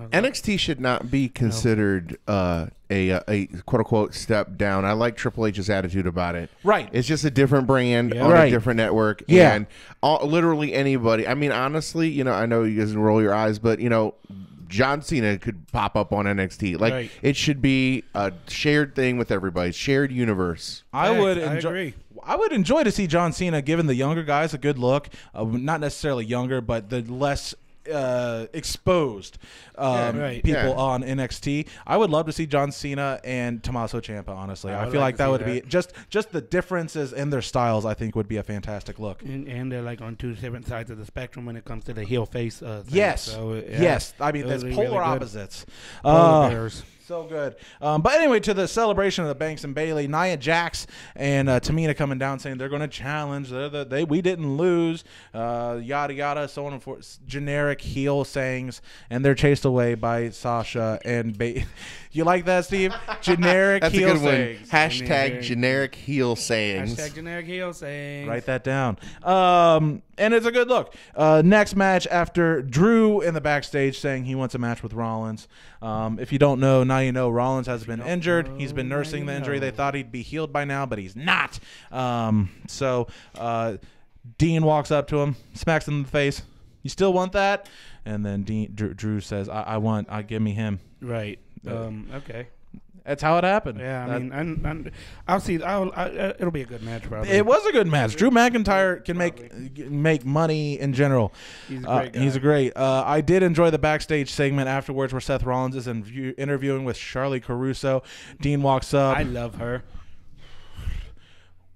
NXT should not be considered a quote unquote step down. I like Triple H's attitude about it.
Right.
It's just a different brand on a different network.
Yeah.
And literally anybody. I mean, honestly, I know you guys can roll your eyes, but John Cena could pop up on NXT. Like it should be a shared thing with everybody, shared universe.
I would enjoy to see John Cena giving the younger guys a good look. Not necessarily younger, but the less exposed people on NXT. I would love to see John Cena and Tommaso Ciampa. Honestly, I feel like that would be just the differences in their styles. I think would be a fantastic look.
And they're like on 2 different sides of the spectrum when it comes to the heel face.
Yes,
so,
yes. I mean, there's polar
really
opposites.
Polar bears.
So good. But anyway, to the celebration of the Banks and Bayley, Nia Jax and Tamina coming down saying they're going to challenge. We didn't lose. Yada, yada, so on and forth. Generic heel sayings. And they're chased away by Sasha and Bayley. You like that, Steve? Generic
That's
heel
a good
sayings.
one. Hashtag generic heel sayings.
Hashtag generic heel sayings.
Write that down. And it's a good look. Next match after Drew in the backstage saying he wants a match with Rollins. If you don't know, now you know Rollins has been injured. He's been nursing the injury. They thought he'd be healed by now, but he's not. So Dean walks up to him, smacks him in the face. You still want that? And then Drew says, I give me him.
Right. Okay.
That's how it happened.
Yeah, I mean, I'll see. It'll be a good match, probably.
It was a good match. Drew McIntyre can make money in general.
He's a great guy.
He's a great. I did enjoy the backstage segment afterwards where Seth Rollins is interviewing with Charlie Caruso. Dean walks up.
I love her.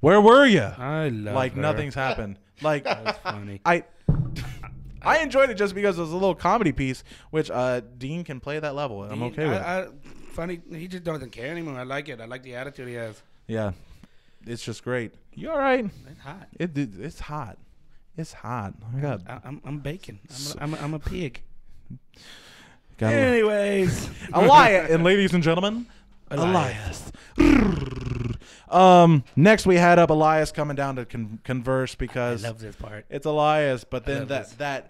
Where were you?
I love
like
her.
Nothing's happened. Like
That's funny.
I enjoyed it just because it was a little comedy piece, which Dean can play that level. And I'm okay with it.
Funny, he just doesn't care anymore. I like it. I like the attitude he has.
Yeah, it's just great. You all right?
It's hot.
It's hot. It's hot. Oh my God.
I'm bacon. I'm a pig.
Anyways, Elias and ladies and gentlemen, Elias. Next we had up Elias coming down to converse because
I love this part.
it's Elias, but then that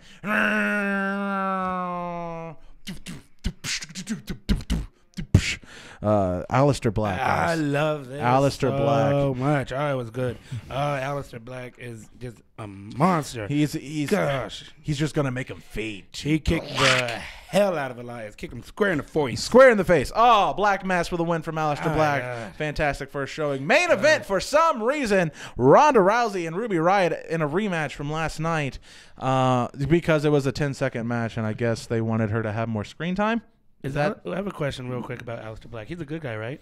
Aleister Black.
I
Guys.
love this
Aleister Black
so much. Oh, it was good. Aleister Black is just a monster.
He's just gonna make him fade.
He kicked the hell out of Elias. Kicked him square in the face.
Square in the face. Oh, Black Mass for the win from Aleister Black. Fantastic first showing. Main event for some reason. Ronda Rousey and Ruby Riott in a rematch from last night because it was a 10-second match, and I guess they wanted her to have more screen time.
I have a question real quick about Aleister Black. He's a good guy, right?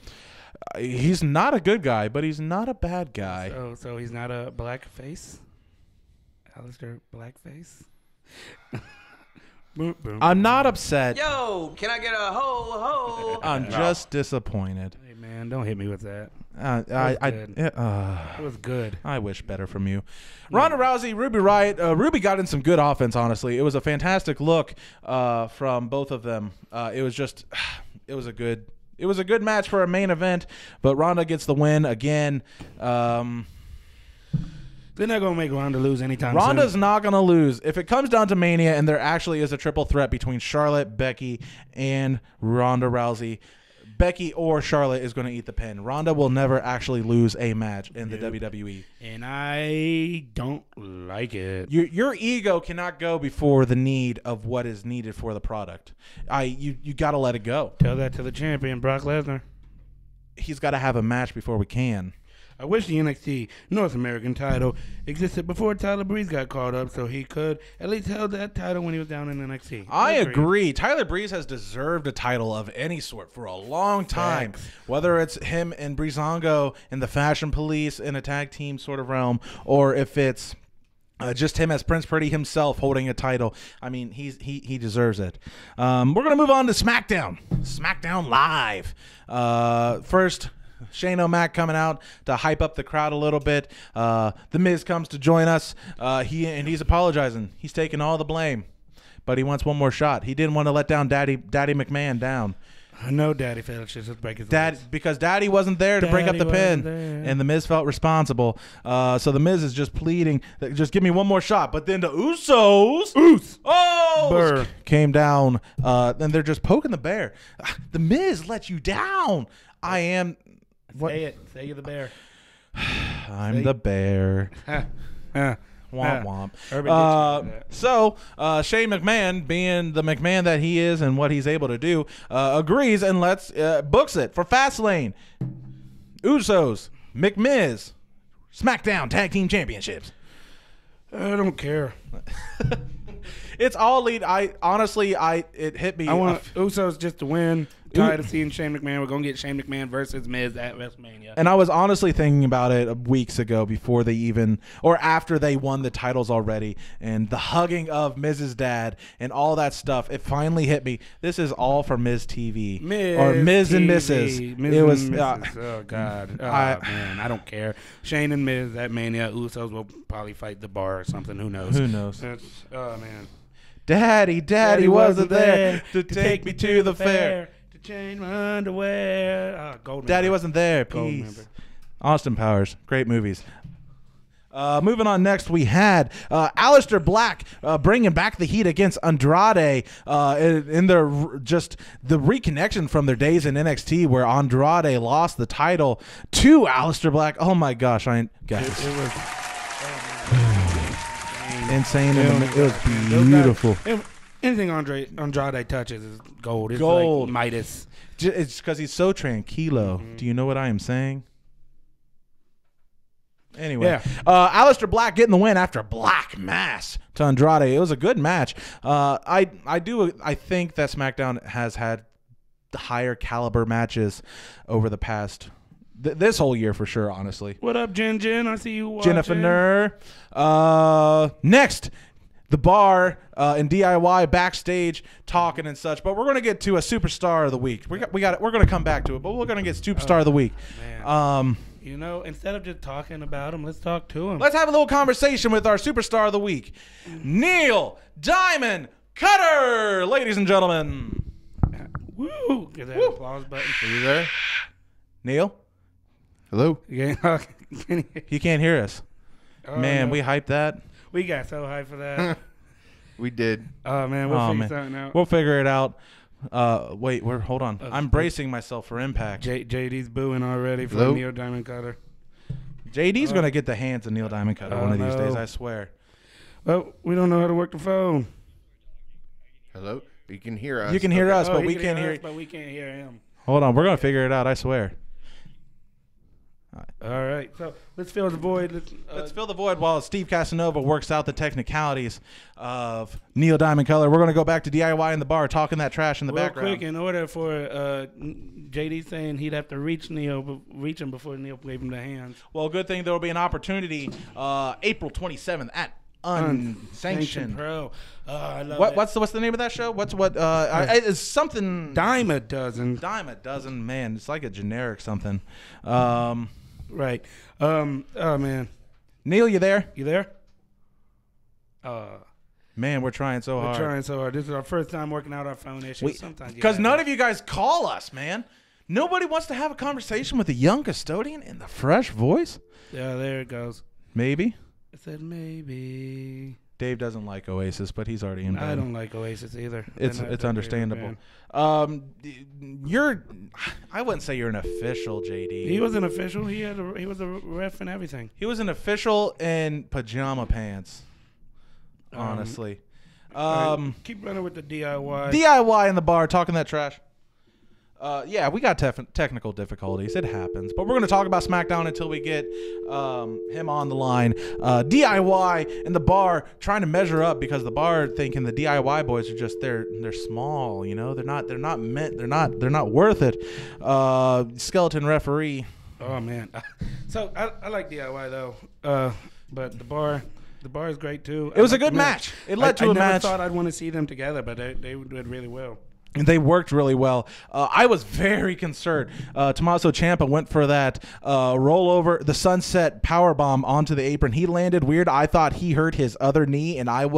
He's not a good guy, but he's not a bad guy.
So he's not a black face? Aleister Blackface? Boom, boom.
I'm not upset.
Yo, can I get a ho?
I'm just disappointed.
Hey, man, don't hit me with that.
It
was good.
I wish better from you. Ronda Rousey, Ruby Riott. Ruby got in some good offense, honestly. It was a fantastic look from both of them. It was a good match for a main event, but Ronda gets the win again.
They're not going to make Ronda lose anytime soon.
Ronda's not going to lose. If it comes down to Mania and there actually is a triple threat between Charlotte, Becky, and Ronda Rousey, Becky or Charlotte is going to eat the pin. Ronda will never actually lose a match in the WWE.
And I don't like it.
Your ego cannot go before the need of what is needed for the product. You got to let it go.
Tell that to the champion, Brock Lesnar.
He's got to have a match before we can.
I wish the NXT North American title existed before Tyler Breeze got called up so he could at least held that title when he was down in NXT.
I agree. Tyler Breeze has deserved a title of any sort for a long time. Facts. Whether it's him and Breezango in the Fashion Police in a tag team sort of realm, or if it's just him as Prince Pretty himself holding a title. I mean, he deserves it. We're going to move on to SmackDown. SmackDown Live. First, Shane O'Mac coming out to hype up the crowd a little bit. The Miz comes to join us. He's apologizing. He's taking all the blame, but he wants one more shot. He didn't want to let down Daddy McMahon down.
I know Daddy felt just break his legs.
Because Daddy wasn't there to break up the pin, and the Miz felt responsible. So the Miz is just pleading, just give me one more shot. But then the Usos came down, and they're just poking the bear. The Miz let you down. I am.
What? Say it. Say you're the bear.
I'm the bear. Womp womp. So Shane McMahon, being the McMahon that he is and what he's able to do, agrees and books it for Fastlane. Usos, McMiz, SmackDown Tag Team Championships.
I don't care.
It's all lead. It hit me.
I want Usos just to win. Tired of seeing Shane McMahon. We're going to get Shane McMahon versus Miz at WrestleMania.
And I was honestly thinking about it weeks ago before they even, or after they won the titles already, and the hugging of Miz's dad and all that stuff. It finally hit me. This is all for Miz TV. Miz and Mrs.
Oh, God. Man, I don't care. Shane and Miz at Mania. Usos will probably fight the Bar or something. Who knows? Oh, man.
Daddy wasn't there to take me to the fair.
Change my underwear. Gold
Daddy wasn't there. Peace. Austin Powers. Great movies. Moving on next, we had Aleister Black bringing back the heat against Andrade in their the reconnection from their days in NXT where Andrade lost the title to Aleister Black. Oh my gosh, guys.
It was
insane. It was beautiful.
Anything Andrade touches is gold. It's
gold.
Like Midas.
It's because he's so tranquilo. Mm-hmm. Do you know what I am saying? Anyway, Aleister Black getting the win after a Black Mass to Andrade. It was a good match. I think that SmackDown has had higher caliber matches over the past this whole year for sure. Honestly.
What up, Jen? I see you watching.
Jennifer. Next. The Bar and DIY backstage talking and such, but we're going to get to a superstar of the week. We're going to come back to it, but we're going to get superstar of the week.
Man. Instead of just talking about him, let's talk to him.
Let's have a little conversation with our superstar of the week, Neil Diamond Cutter, ladies and gentlemen.
Woo! Get that applause button.
Are you there, Neil?
Hello?
Yeah.
He can't hear us.
Oh,
Man,
no.
we hyped that.
We got so hyped for that.
We did.
Oh, man. We'll figure something out.
We'll figure it out. Wait, hold on. I'm bracing myself for impact.
JD's booing already for
Hello?
Neil Diamond Cutter.
JD's going to get the hands of Neil Diamond Cutter one of these days,
no.
I swear.
Oh, we don't know how to work the phone.
Hello? You can hear us.
You can hear us,
Oh,
but
he
we
can
can't
hear
hear
us, but we can't hear him.
Hold on. We're going to figure it out, I swear.
All right. So let's fill the void.
Let's fill the void while Steve Casanova works out the technicalities of Neil Diamond Cutter. We're going to go back to DIY in the bar, talking that trash in the
real
background.
quick, in order for JD saying he'd have to reach him before Neil gave him the hands.
Well, good thing there will be an opportunity April 27th at Unsanctioned.
Pro. I love it.
What's the name of that show? It's something
Dime a dozen.
Dime a dozen. Man, it's like a generic something.
Right. Oh man,
Neil, you there?
you there?
Man, we're trying so
We're
hard.
trying so hard. This is our first time working out our phone issues. Sometimes
Because none of you guys call us, man. Nobody wants to have a conversation with a young custodian in the fresh voice.
Yeah, there it goes.
Maybe.
I said maybe.
Dave doesn't like Oasis, but he's already in bed.
I don't like Oasis either.
It's
They're not a
understandable.
favorite
I wouldn't say you're an official, JD.
band. He was an official. He was a ref and everything.
He was an official in pajama pants. Honestly.
All right, keep running with the DIY.
DIY in the bar, talking that trash. Yeah, we got technical difficulties. It happens. But we're going to talk about SmackDown until we get him on the line. DIY in the bar, trying to measure up because the bar thinking the DIY boys are just they're small, you know. They're not worth it. Skeleton referee.
Oh man. So I like DIY though. But the bar is great too.
It was a good match. It led to a match.
I never thought I'd want to see them together, but they did really well.
And they worked really well. I was very concerned. Tommaso Ciampa went for that rollover, the sunset power bomb onto the apron. He landed weird. I thought he hurt his other knee, and I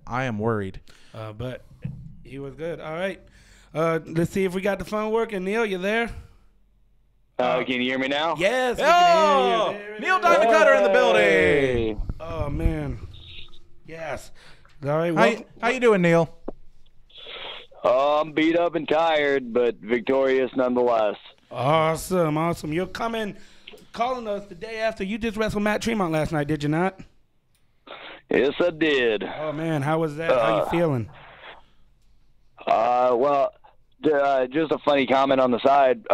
am worried.
But he was good. All right. Let's see if we got the phone working. Neil, you there?
Can you hear me now?
Yes. We
Oh,
can hear you.
Neil Diamond Cutter in the building.
Hey.
Oh man. Yes. All right.
How you doing, Neil?
I'm beat up and tired, but victorious nonetheless.
Awesome. You're calling us the day after you just wrestled Matt Tremont last night, did you not?
Yes, I did.
Oh man, how was that? How you feeling?
Just a funny comment on the side.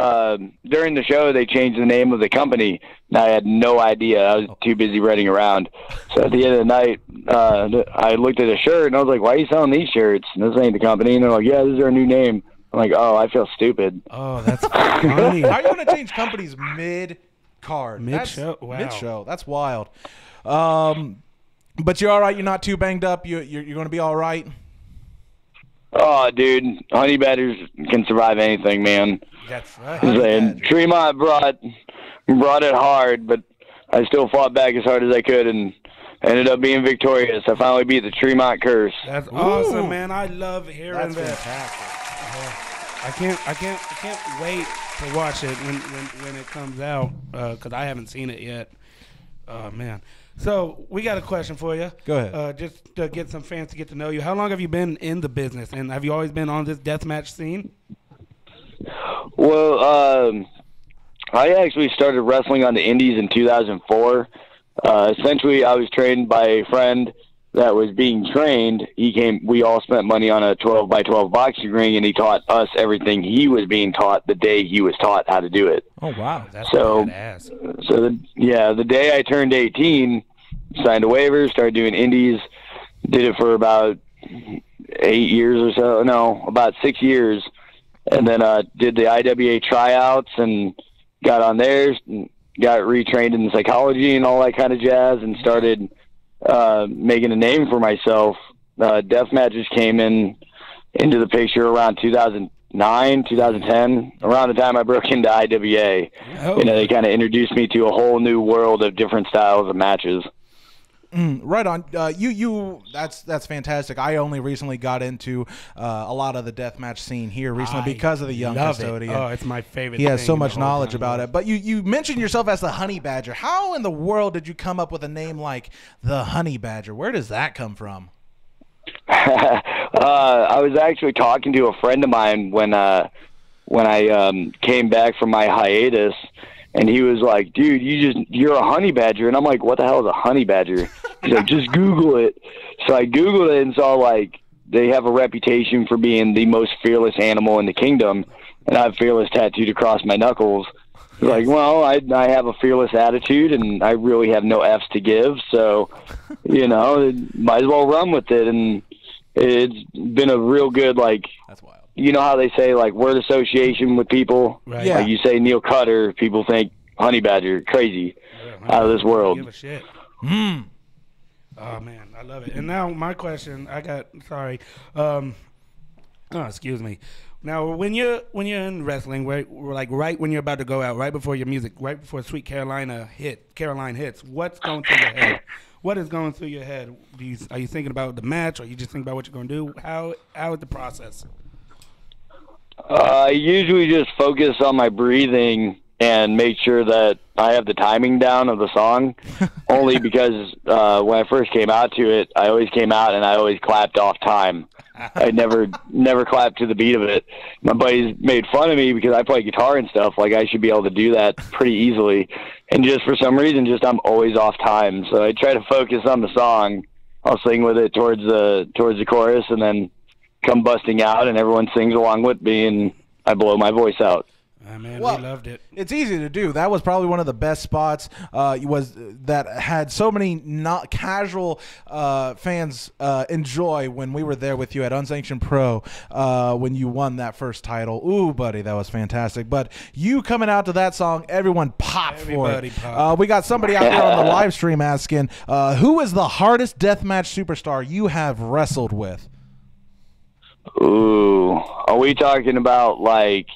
During the show, they changed the name of the company, and I had no idea. I was too busy running around. So at the end of the night, I looked at a shirt, and I was like, why are you selling these shirts? And this ain't the company. And they're like, yeah, this is our new name. I'm like, oh, I feel stupid.
Oh, that's funny.
How are you going to change companies mid-card?
Mid-show? Wow.
Mid-show. That's wild. But you're all right? You're not too banged up? You're going to be all right?
Oh, dude, honey badgers can survive anything, man.
That's right.
And Tremont brought it hard, but I still fought back as hard as I could and ended up being victorious. I finally beat the Tremont curse.
That's awesome, man. I love hearing
That's
that.
fantastic.
I can't wait to watch it when it comes out because I haven't seen it yet. Oh man. So we got a question for you.
Go ahead.
Just to get some fans to get to know you. How long have you been in the business, and have you always been on this deathmatch scene?
Well, I actually started wrestling on the indies in 2004. Essentially, I was trained by a friend that was being trained. We all spent money on a 12x12 boxing ring, and he taught us everything he was being taught the day he was taught how to do it.
Oh, wow.
That's
So,
badass.
the day I turned 18, signed a waiver, started doing indies, did it for about 8 years or so. No, about 6 years. And then did the IWA tryouts and got on there, got retrained in psychology and all that kind of jazz, and started making a name for myself. Death matches came into the picture around 2009, 2010, around the time I broke into IWA.
Oh.
They kind of introduced me to a whole new world of different styles of matches.
Right on. That's fantastic. I only recently got into a lot of the deathmatch scene here recently because of the young Custodian.
Oh, it's my favorite.
He has so much knowledge about it. But you mentioned yourself as the Honey Badger. How in the world did you come up with a name like the Honey Badger? Where does that come from?
I was actually talking to a friend of mine when I came back from my hiatus. And he was like, dude, you're a honey badger. And I'm like, what the hell is a honey badger? He's like, just Google it. So I Googled it and saw, like, they have a reputation for being the most fearless animal in the kingdom. And I have fearless tattooed across my knuckles. Like, well, I have a fearless attitude, and I really have no F's to give. So, might as well run with it. And it's been a real good, like,
that's wild.
You know how they say, like, word association with people?
Right. Yeah.
Like, you say Neil Cutter, people think honey badger, crazy, out of this world.
Give a shit. Oh, man, I love it. And now my question, excuse me. Now, when you're in wrestling, right when you're about to go out, right before your music, right before Sweet Caroline hits, what's going through your head? What is going through your head? Are you thinking about the match, or you just think about what you're going to do? How is the process?
I usually just focus on my breathing and make sure that I have the timing down of the song, only because when I first came out to it, I always came out and I always clapped off time. I never clapped to the beat of it. My buddies made fun of me because I play guitar and stuff. Like, I should be able to do that pretty easily. And just for some reason, I'm always off time. So I try to focus on the song. I'll sing with it towards the chorus, and then come busting out, and everyone sings along with me, and I blow my voice out.
Man, we loved it.
It's easy to do. That was probably one of the best spots. That had so many not casual fans enjoy when we were there with you at Unsanctioned Pro when you won that first title. Ooh, buddy, that was fantastic. But you coming out to that song, everyone popped for it. We got somebody out there on the live stream asking, who is the hardest deathmatch superstar you have wrestled with?
Ooh, are we talking about like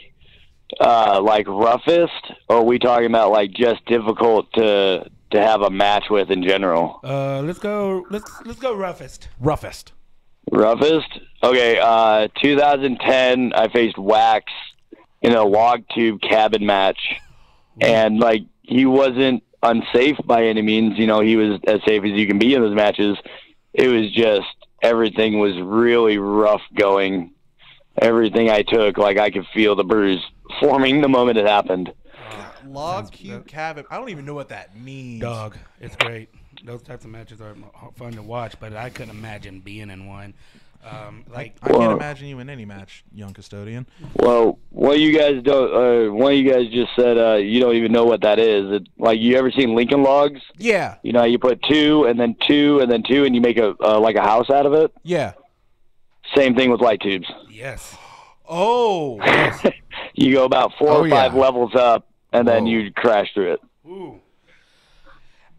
roughest, or are we talking about like just difficult to have a match with in general?
Let's go roughest.
Roughest.
Okay. 2010, I faced Wax in a log tube cabin match, and like, he wasn't unsafe by any means. He was as safe as you can be in those matches. It was just, everything was really rough going. Everything I took, like, I could feel the bruise forming the moment it happened.
Log cube cabin. I don't even know what that means.
Dog, it's great. Those types of matches are fun to watch, but I couldn't imagine being in one.
I can't imagine you in any match, young Custodian.
Well, one of you guys just said you don't even know what that is. Like, you ever seen Lincoln Logs?
Yeah.
You put two and then two and then two, and you make a like a house out of it.
Yeah.
Same thing with light tubes.
Yes.
Oh.
Yes.
You go about 4 or 5 levels up, and then you crash through it.
Ooh.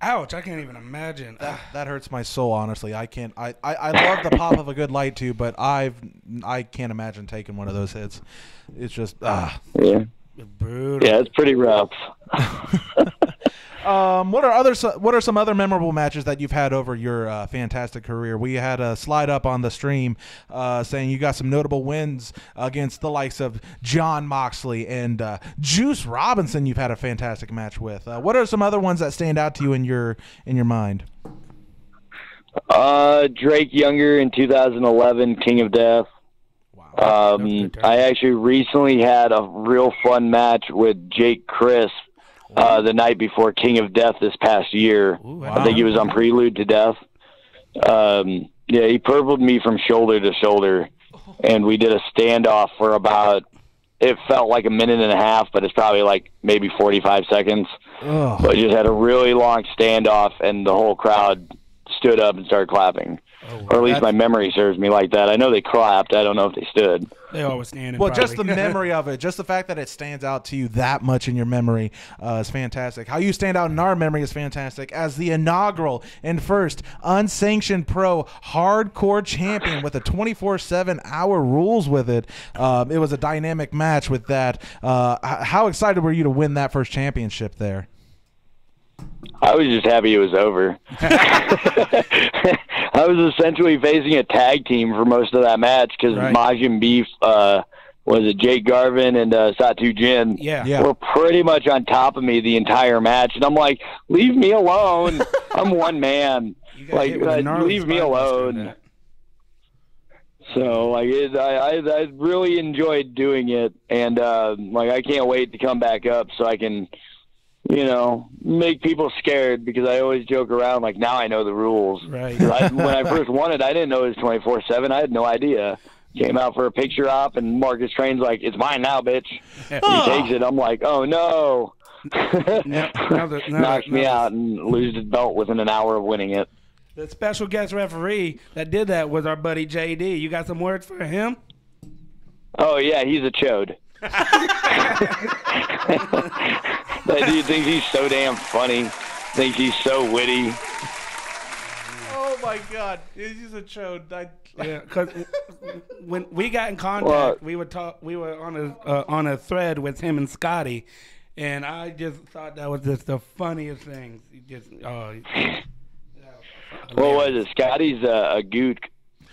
Ouch, I can't even imagine.
That hurts my soul, honestly. I can't. I love the pop of a good light tube, but I can't imagine taking one of those hits. It's just
Yeah.
Brutal.
Yeah, it's pretty rough.
What are some other memorable matches that you've had over your fantastic career? We had a slide up on the stream saying you got some notable wins against the likes of John Moxley and Juice Robinson. You've had a fantastic match with. What are some other ones that stand out to you in your mind?
Drake Younger in 2011, King of Death.
Wow.
I actually recently had a real fun match with Jake Crisp. The night before King of Death this past year.
Ooh, wow.
I think he was on Prelude to Death. He purpled me from shoulder to shoulder, and we did a standoff for about, it felt like a minute and a half, but it's probably like maybe 45 seconds.
Ugh.
But just had a really long standoff, and the whole crowd stood up and started clapping. Or at least my memory serves me like that. I know they clapped. I don't know if they stood.
They always stand.
Well, just the memory of it, just the fact that it stands out to you that much in your memory is fantastic. How you stand out in our memory is fantastic. As the inaugural and first unsanctioned pro hardcore champion with a 24/7 hour rules with it, it was a dynamic match with that. How excited were you to win that first championship there?
I was just happy it was over. I was essentially facing a tag team for most of that match because Majin Beef, was it Jake Garvin and Satu Jin?
Yeah.
Were pretty much on top of me the entire match, and I'm like, leave me alone. I'm one man. Like, leave me alone. So like I really enjoyed doing it, and like I can't wait to come back up so I can, you know, make people scared, because I always joke around like, now I know the rules.
Right.
When I first won it, I didn't know it was 24/7. I had no idea. Came out for a picture op, and Marcus Train's like, "It's mine now, bitch." He takes it. I'm like, "Oh no!" Knocks me out and loses his belt within an hour of winning it.
The special guest referee that did that was our buddy JD. You got some words for him?
Oh yeah, he's a chode. That dude thinks he's so damn funny. Thinks he's so witty.
Oh my God, he's a chode.
Yeah, because when we got in contact, we were on a thread with him and Scotty, and I just thought that was just the funniest thing. What
was it? Scotty's a goot,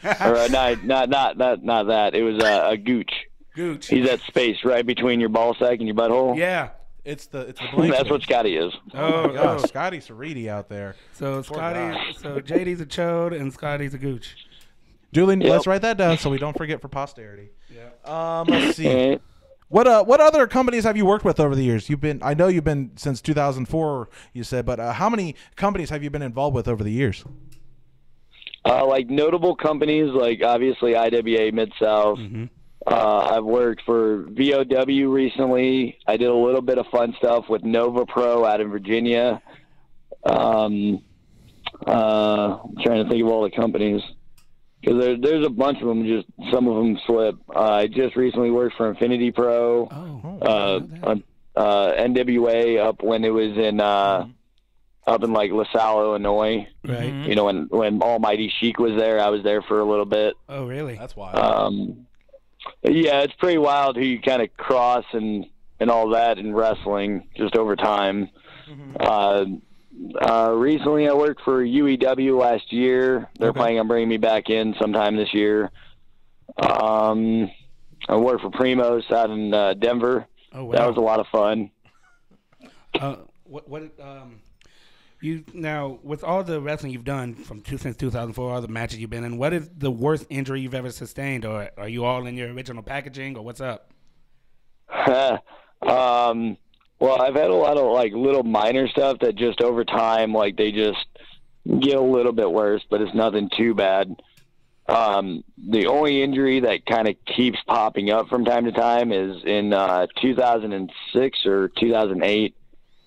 or not that. It was a gooch.
Gooch.
He's that space right between your ball sack and your butthole.
Yeah.
It's the blank.
That's what Scotty is.
Oh my gosh, Scotty's Sariti out there.
So JD's a chode and Scotty's a gooch.
Julian, let's write that down so we don't forget for posterity. Yeah. Let's see. What other companies have you worked with over the years? I know you've been since 2004. You said, but how many companies have you been involved with over the years?
Like notable companies, like obviously IWA Mid-South. Mm-hmm. I've worked for VOW recently. I did a little bit of fun stuff with Nova Pro out in Virginia. I'm trying to think of all the companies, because there's a bunch of them. Just some of them slip. I just recently worked for Infinity Pro. NWA up when it was in up in like LaSalle, Illinois.
Right.
You know, when Almighty Sheik was there, I was there for a little bit.
Oh, really?
That's wild.
Yeah, it's pretty wild who you kind of cross and all that in wrestling just over time. Mm-hmm. Recently, I worked for UEW last year. They're planning on bringing me back in sometime this year. I worked for Primos out in Denver.
Oh, wow.
That was a lot of fun.
You now, with all the wrestling you've done since 2004, all the matches you've been in, what is the worst injury you've ever sustained, or are you all in your original packaging, or what's up?
Well, I've had a lot of like little minor stuff that just over time, like they just get a little bit worse, but it's nothing too bad. The only injury that kind of keeps popping up from time to time is in 2006 or 2008.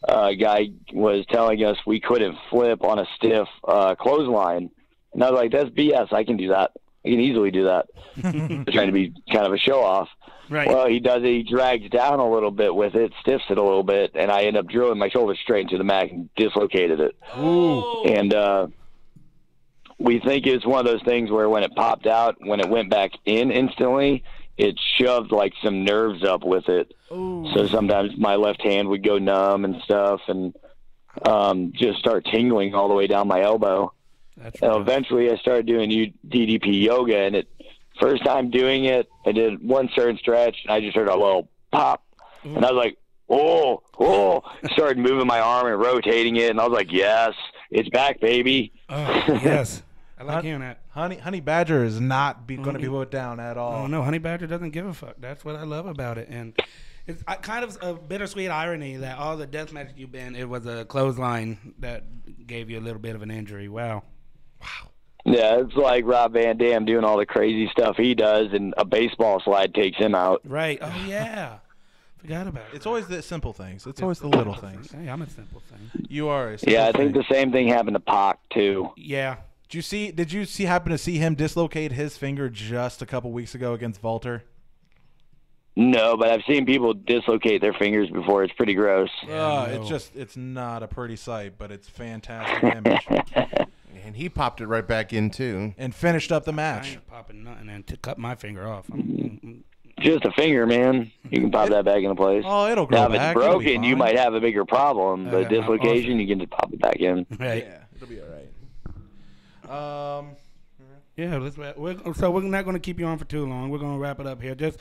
A guy was telling us we couldn't flip on a stiff clothesline. And I was like, that's BS. I can do that. I can easily do that. Trying to be kind of a show-off.
Right.
Well, he does it. He drags down a little bit with it, stiffs it a little bit, and I end up drilling my shoulder straight into the mat and dislocated it.
Ooh.
And we think it's one of those things where when it popped out, when it went back in instantly, it shoved like some nerves up with it. Ooh. So sometimes my left hand would go numb and stuff, and just start tingling all the way down my elbow.
That's
and eventually I started doing DDP yoga, and first time doing it, I did one certain stretch, and I just heard a little pop. Ooh. And I was like, oh, started moving my arm and rotating it, and I was like, yes, it's back, baby.
Oh, yes. I like hearing that.
Honey Badger is not going to be put down at all.
Oh, no, Honey Badger doesn't give a fuck. That's what I love about it. And it's kind of a bittersweet irony that all the death matches you've been, it was a clothesline that gave you a little bit of an injury. Wow.
Yeah, it's like Rob Van Dam doing all the crazy stuff he does, and a baseball slide takes him out.
Right. Oh, yeah. Forgot about it.
It's always the simple things. It's always the little things.
Hey, I'm a simple thing.
You are a simple
I
thing.
think the same thing happened to Pac, too.
Yeah.
Did you happen to see him dislocate his finger just a couple weeks ago against Walter?
No, but I've seen people dislocate their fingers before. It's pretty gross.
It's not a pretty sight, but it's fantastic image.
And he popped it right back in too,
and finished up the
I
match.
ain't popping nothing and to cut my finger off.
Just a finger, man. You can pop that back into place.
Oh, it'll grow
Now, if
back.
it's
It'll be
broken, you
fine.
might have
Oh, it'll grow
Now, if
back.
it's
It'll be
broken, you
fine.
might have a bigger problem. But dislocation,
awesome.
you can just pop it back in.
Right.
Yeah, it'll be all right.
Yeah, let's wrap. So we're not going to keep you on for too long. We're going to wrap it up here. Just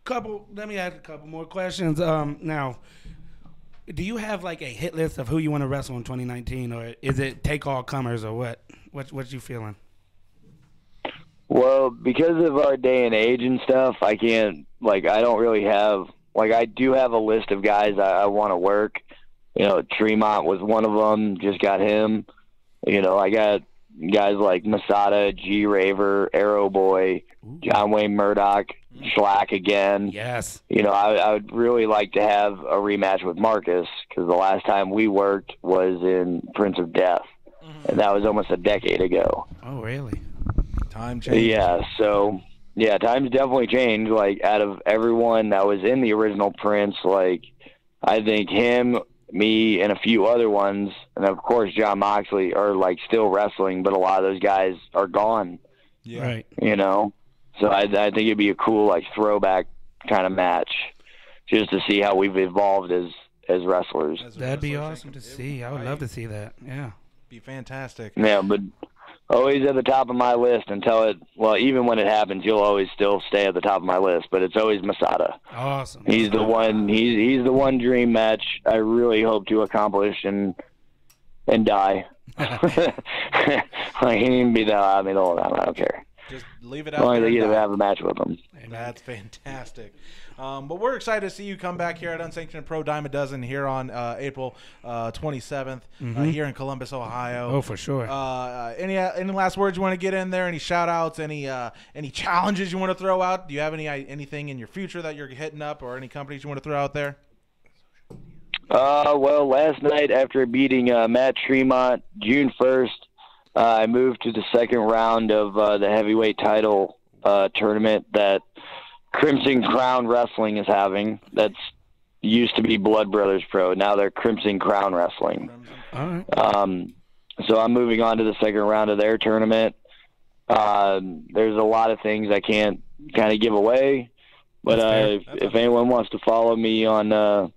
couple. Let me ask a couple more questions. Now, do you have like a hit list of who you want to wrestle in 2019, or is it take all comers, or what? What you feeling?
Well, because of our day and age and stuff, I can't, like, I don't really have, like, I do have a list of guys I want to work. You know, Tremont was one of them, just got him. You know, I got guys like Masada, G Raver, Arrow Boy, John Wayne Murdoch, Schlack again.
Yes.
You know, I would really like to have a rematch with Marcus, because the last time we worked was in Prince of Death, and that was almost a decade ago.
Oh, really?
Time change.
Yeah, so yeah, times definitely changed. Like, out of everyone that was in the original Prince, like, I think him, me, and a few other ones, and of course John Moxley, are like still wrestling, but a lot of those guys are gone.
Yeah.
Right.
You know, so I think it'd be a cool like throwback kind of match, just to see how we've evolved as wrestlers.
That'd be awesome to see. I would love to see that. Yeah.
Be fantastic.
Yeah, but always at the top of my list until it. Well, even when it happens, you'll always still stay at the top of my list. But it's always Masada.
Awesome.
He's the one. He's the one dream match I really hope to accomplish and die. Like, he can be that I mean, the whole time. I don't care.
Just leave it
As
out
long as
there.
I get
and
to
die.
have a match with him.
That's fantastic. But we're excited to see you come back here at Unsanctioned Pro Dime a Dozen here on April 27th here in Columbus, Ohio.
Oh, for sure.
Any last words you want to get in there? Any shout outs? Any challenges you want to throw out? Do you have anything in your future that you're hitting up, or any companies you want to throw out there?
Well, last night after beating Matt Tremont June 1st, I moved to the second round of the heavyweight title tournament that Crimson Crown Wrestling is having. That's used to be Blood Brothers Pro. Now they're Crimson Crown Wrestling.
All right.
So I'm moving on to the second round of their tournament. There's a lot of things I can't kind of give away, but if anyone wants to follow me on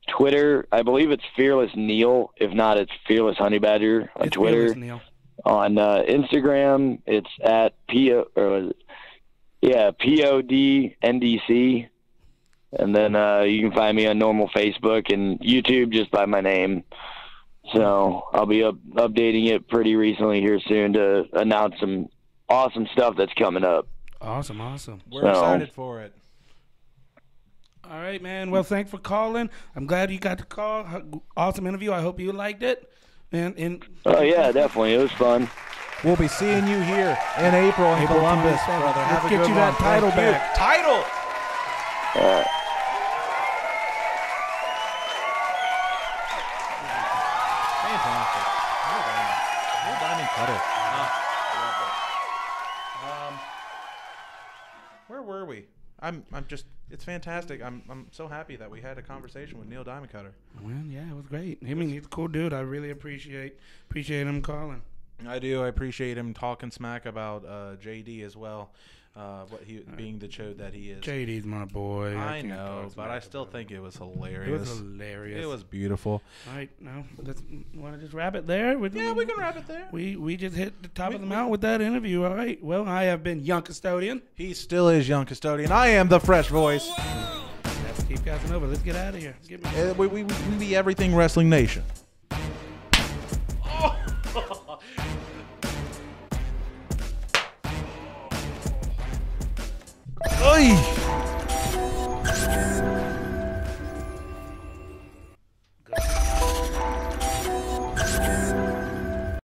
Twitter, I believe it's Fearless Neil. If not, it's Fearless Honey Badger on
It's
Twitter.
Fearless Neil.
On Instagram, it's at PODNDC. And then you can find me on normal Facebook and YouTube just by my name. So I'll be updating it pretty recently here soon to announce some awesome stuff that's coming up.
Awesome, awesome.
We're excited for it.
All right, man. Well, thanks for calling. I'm glad you got the call. Awesome interview. I hope you liked it. And
Oh, yeah, definitely. It was fun.
We'll be seeing you here in April in
April
Columbus,
27th.
brother. Have
Let's
a
get
good
you that
one.
title
Thank you.
back.
Title! Fantastic. Neil Diamond Cutter. Where were we? I'm just. It's fantastic. I'm so happy that we had a conversation with Neil Diamond Cutter.
well, yeah, it was great. I mean, he's a cool dude. I really appreciate him calling.
I do. I appreciate him talking smack about JD as well. What he being the chode that he is.
JD's my boy.
I
can't
know,
talk
but
smack
I still
about
think it was hilarious.
It was hilarious.
It was beautiful.
All right, now let's want to just wrap it there.
Yeah, we can wrap it there.
We just hit the top of the mountain with that interview. All right. Well, I have been Young Custodian.
He still is Young Custodian. I am the fresh voice.
Let's keep passing over. Let's get out of here. Get me.
We be everything Wrestling Nation. Oy!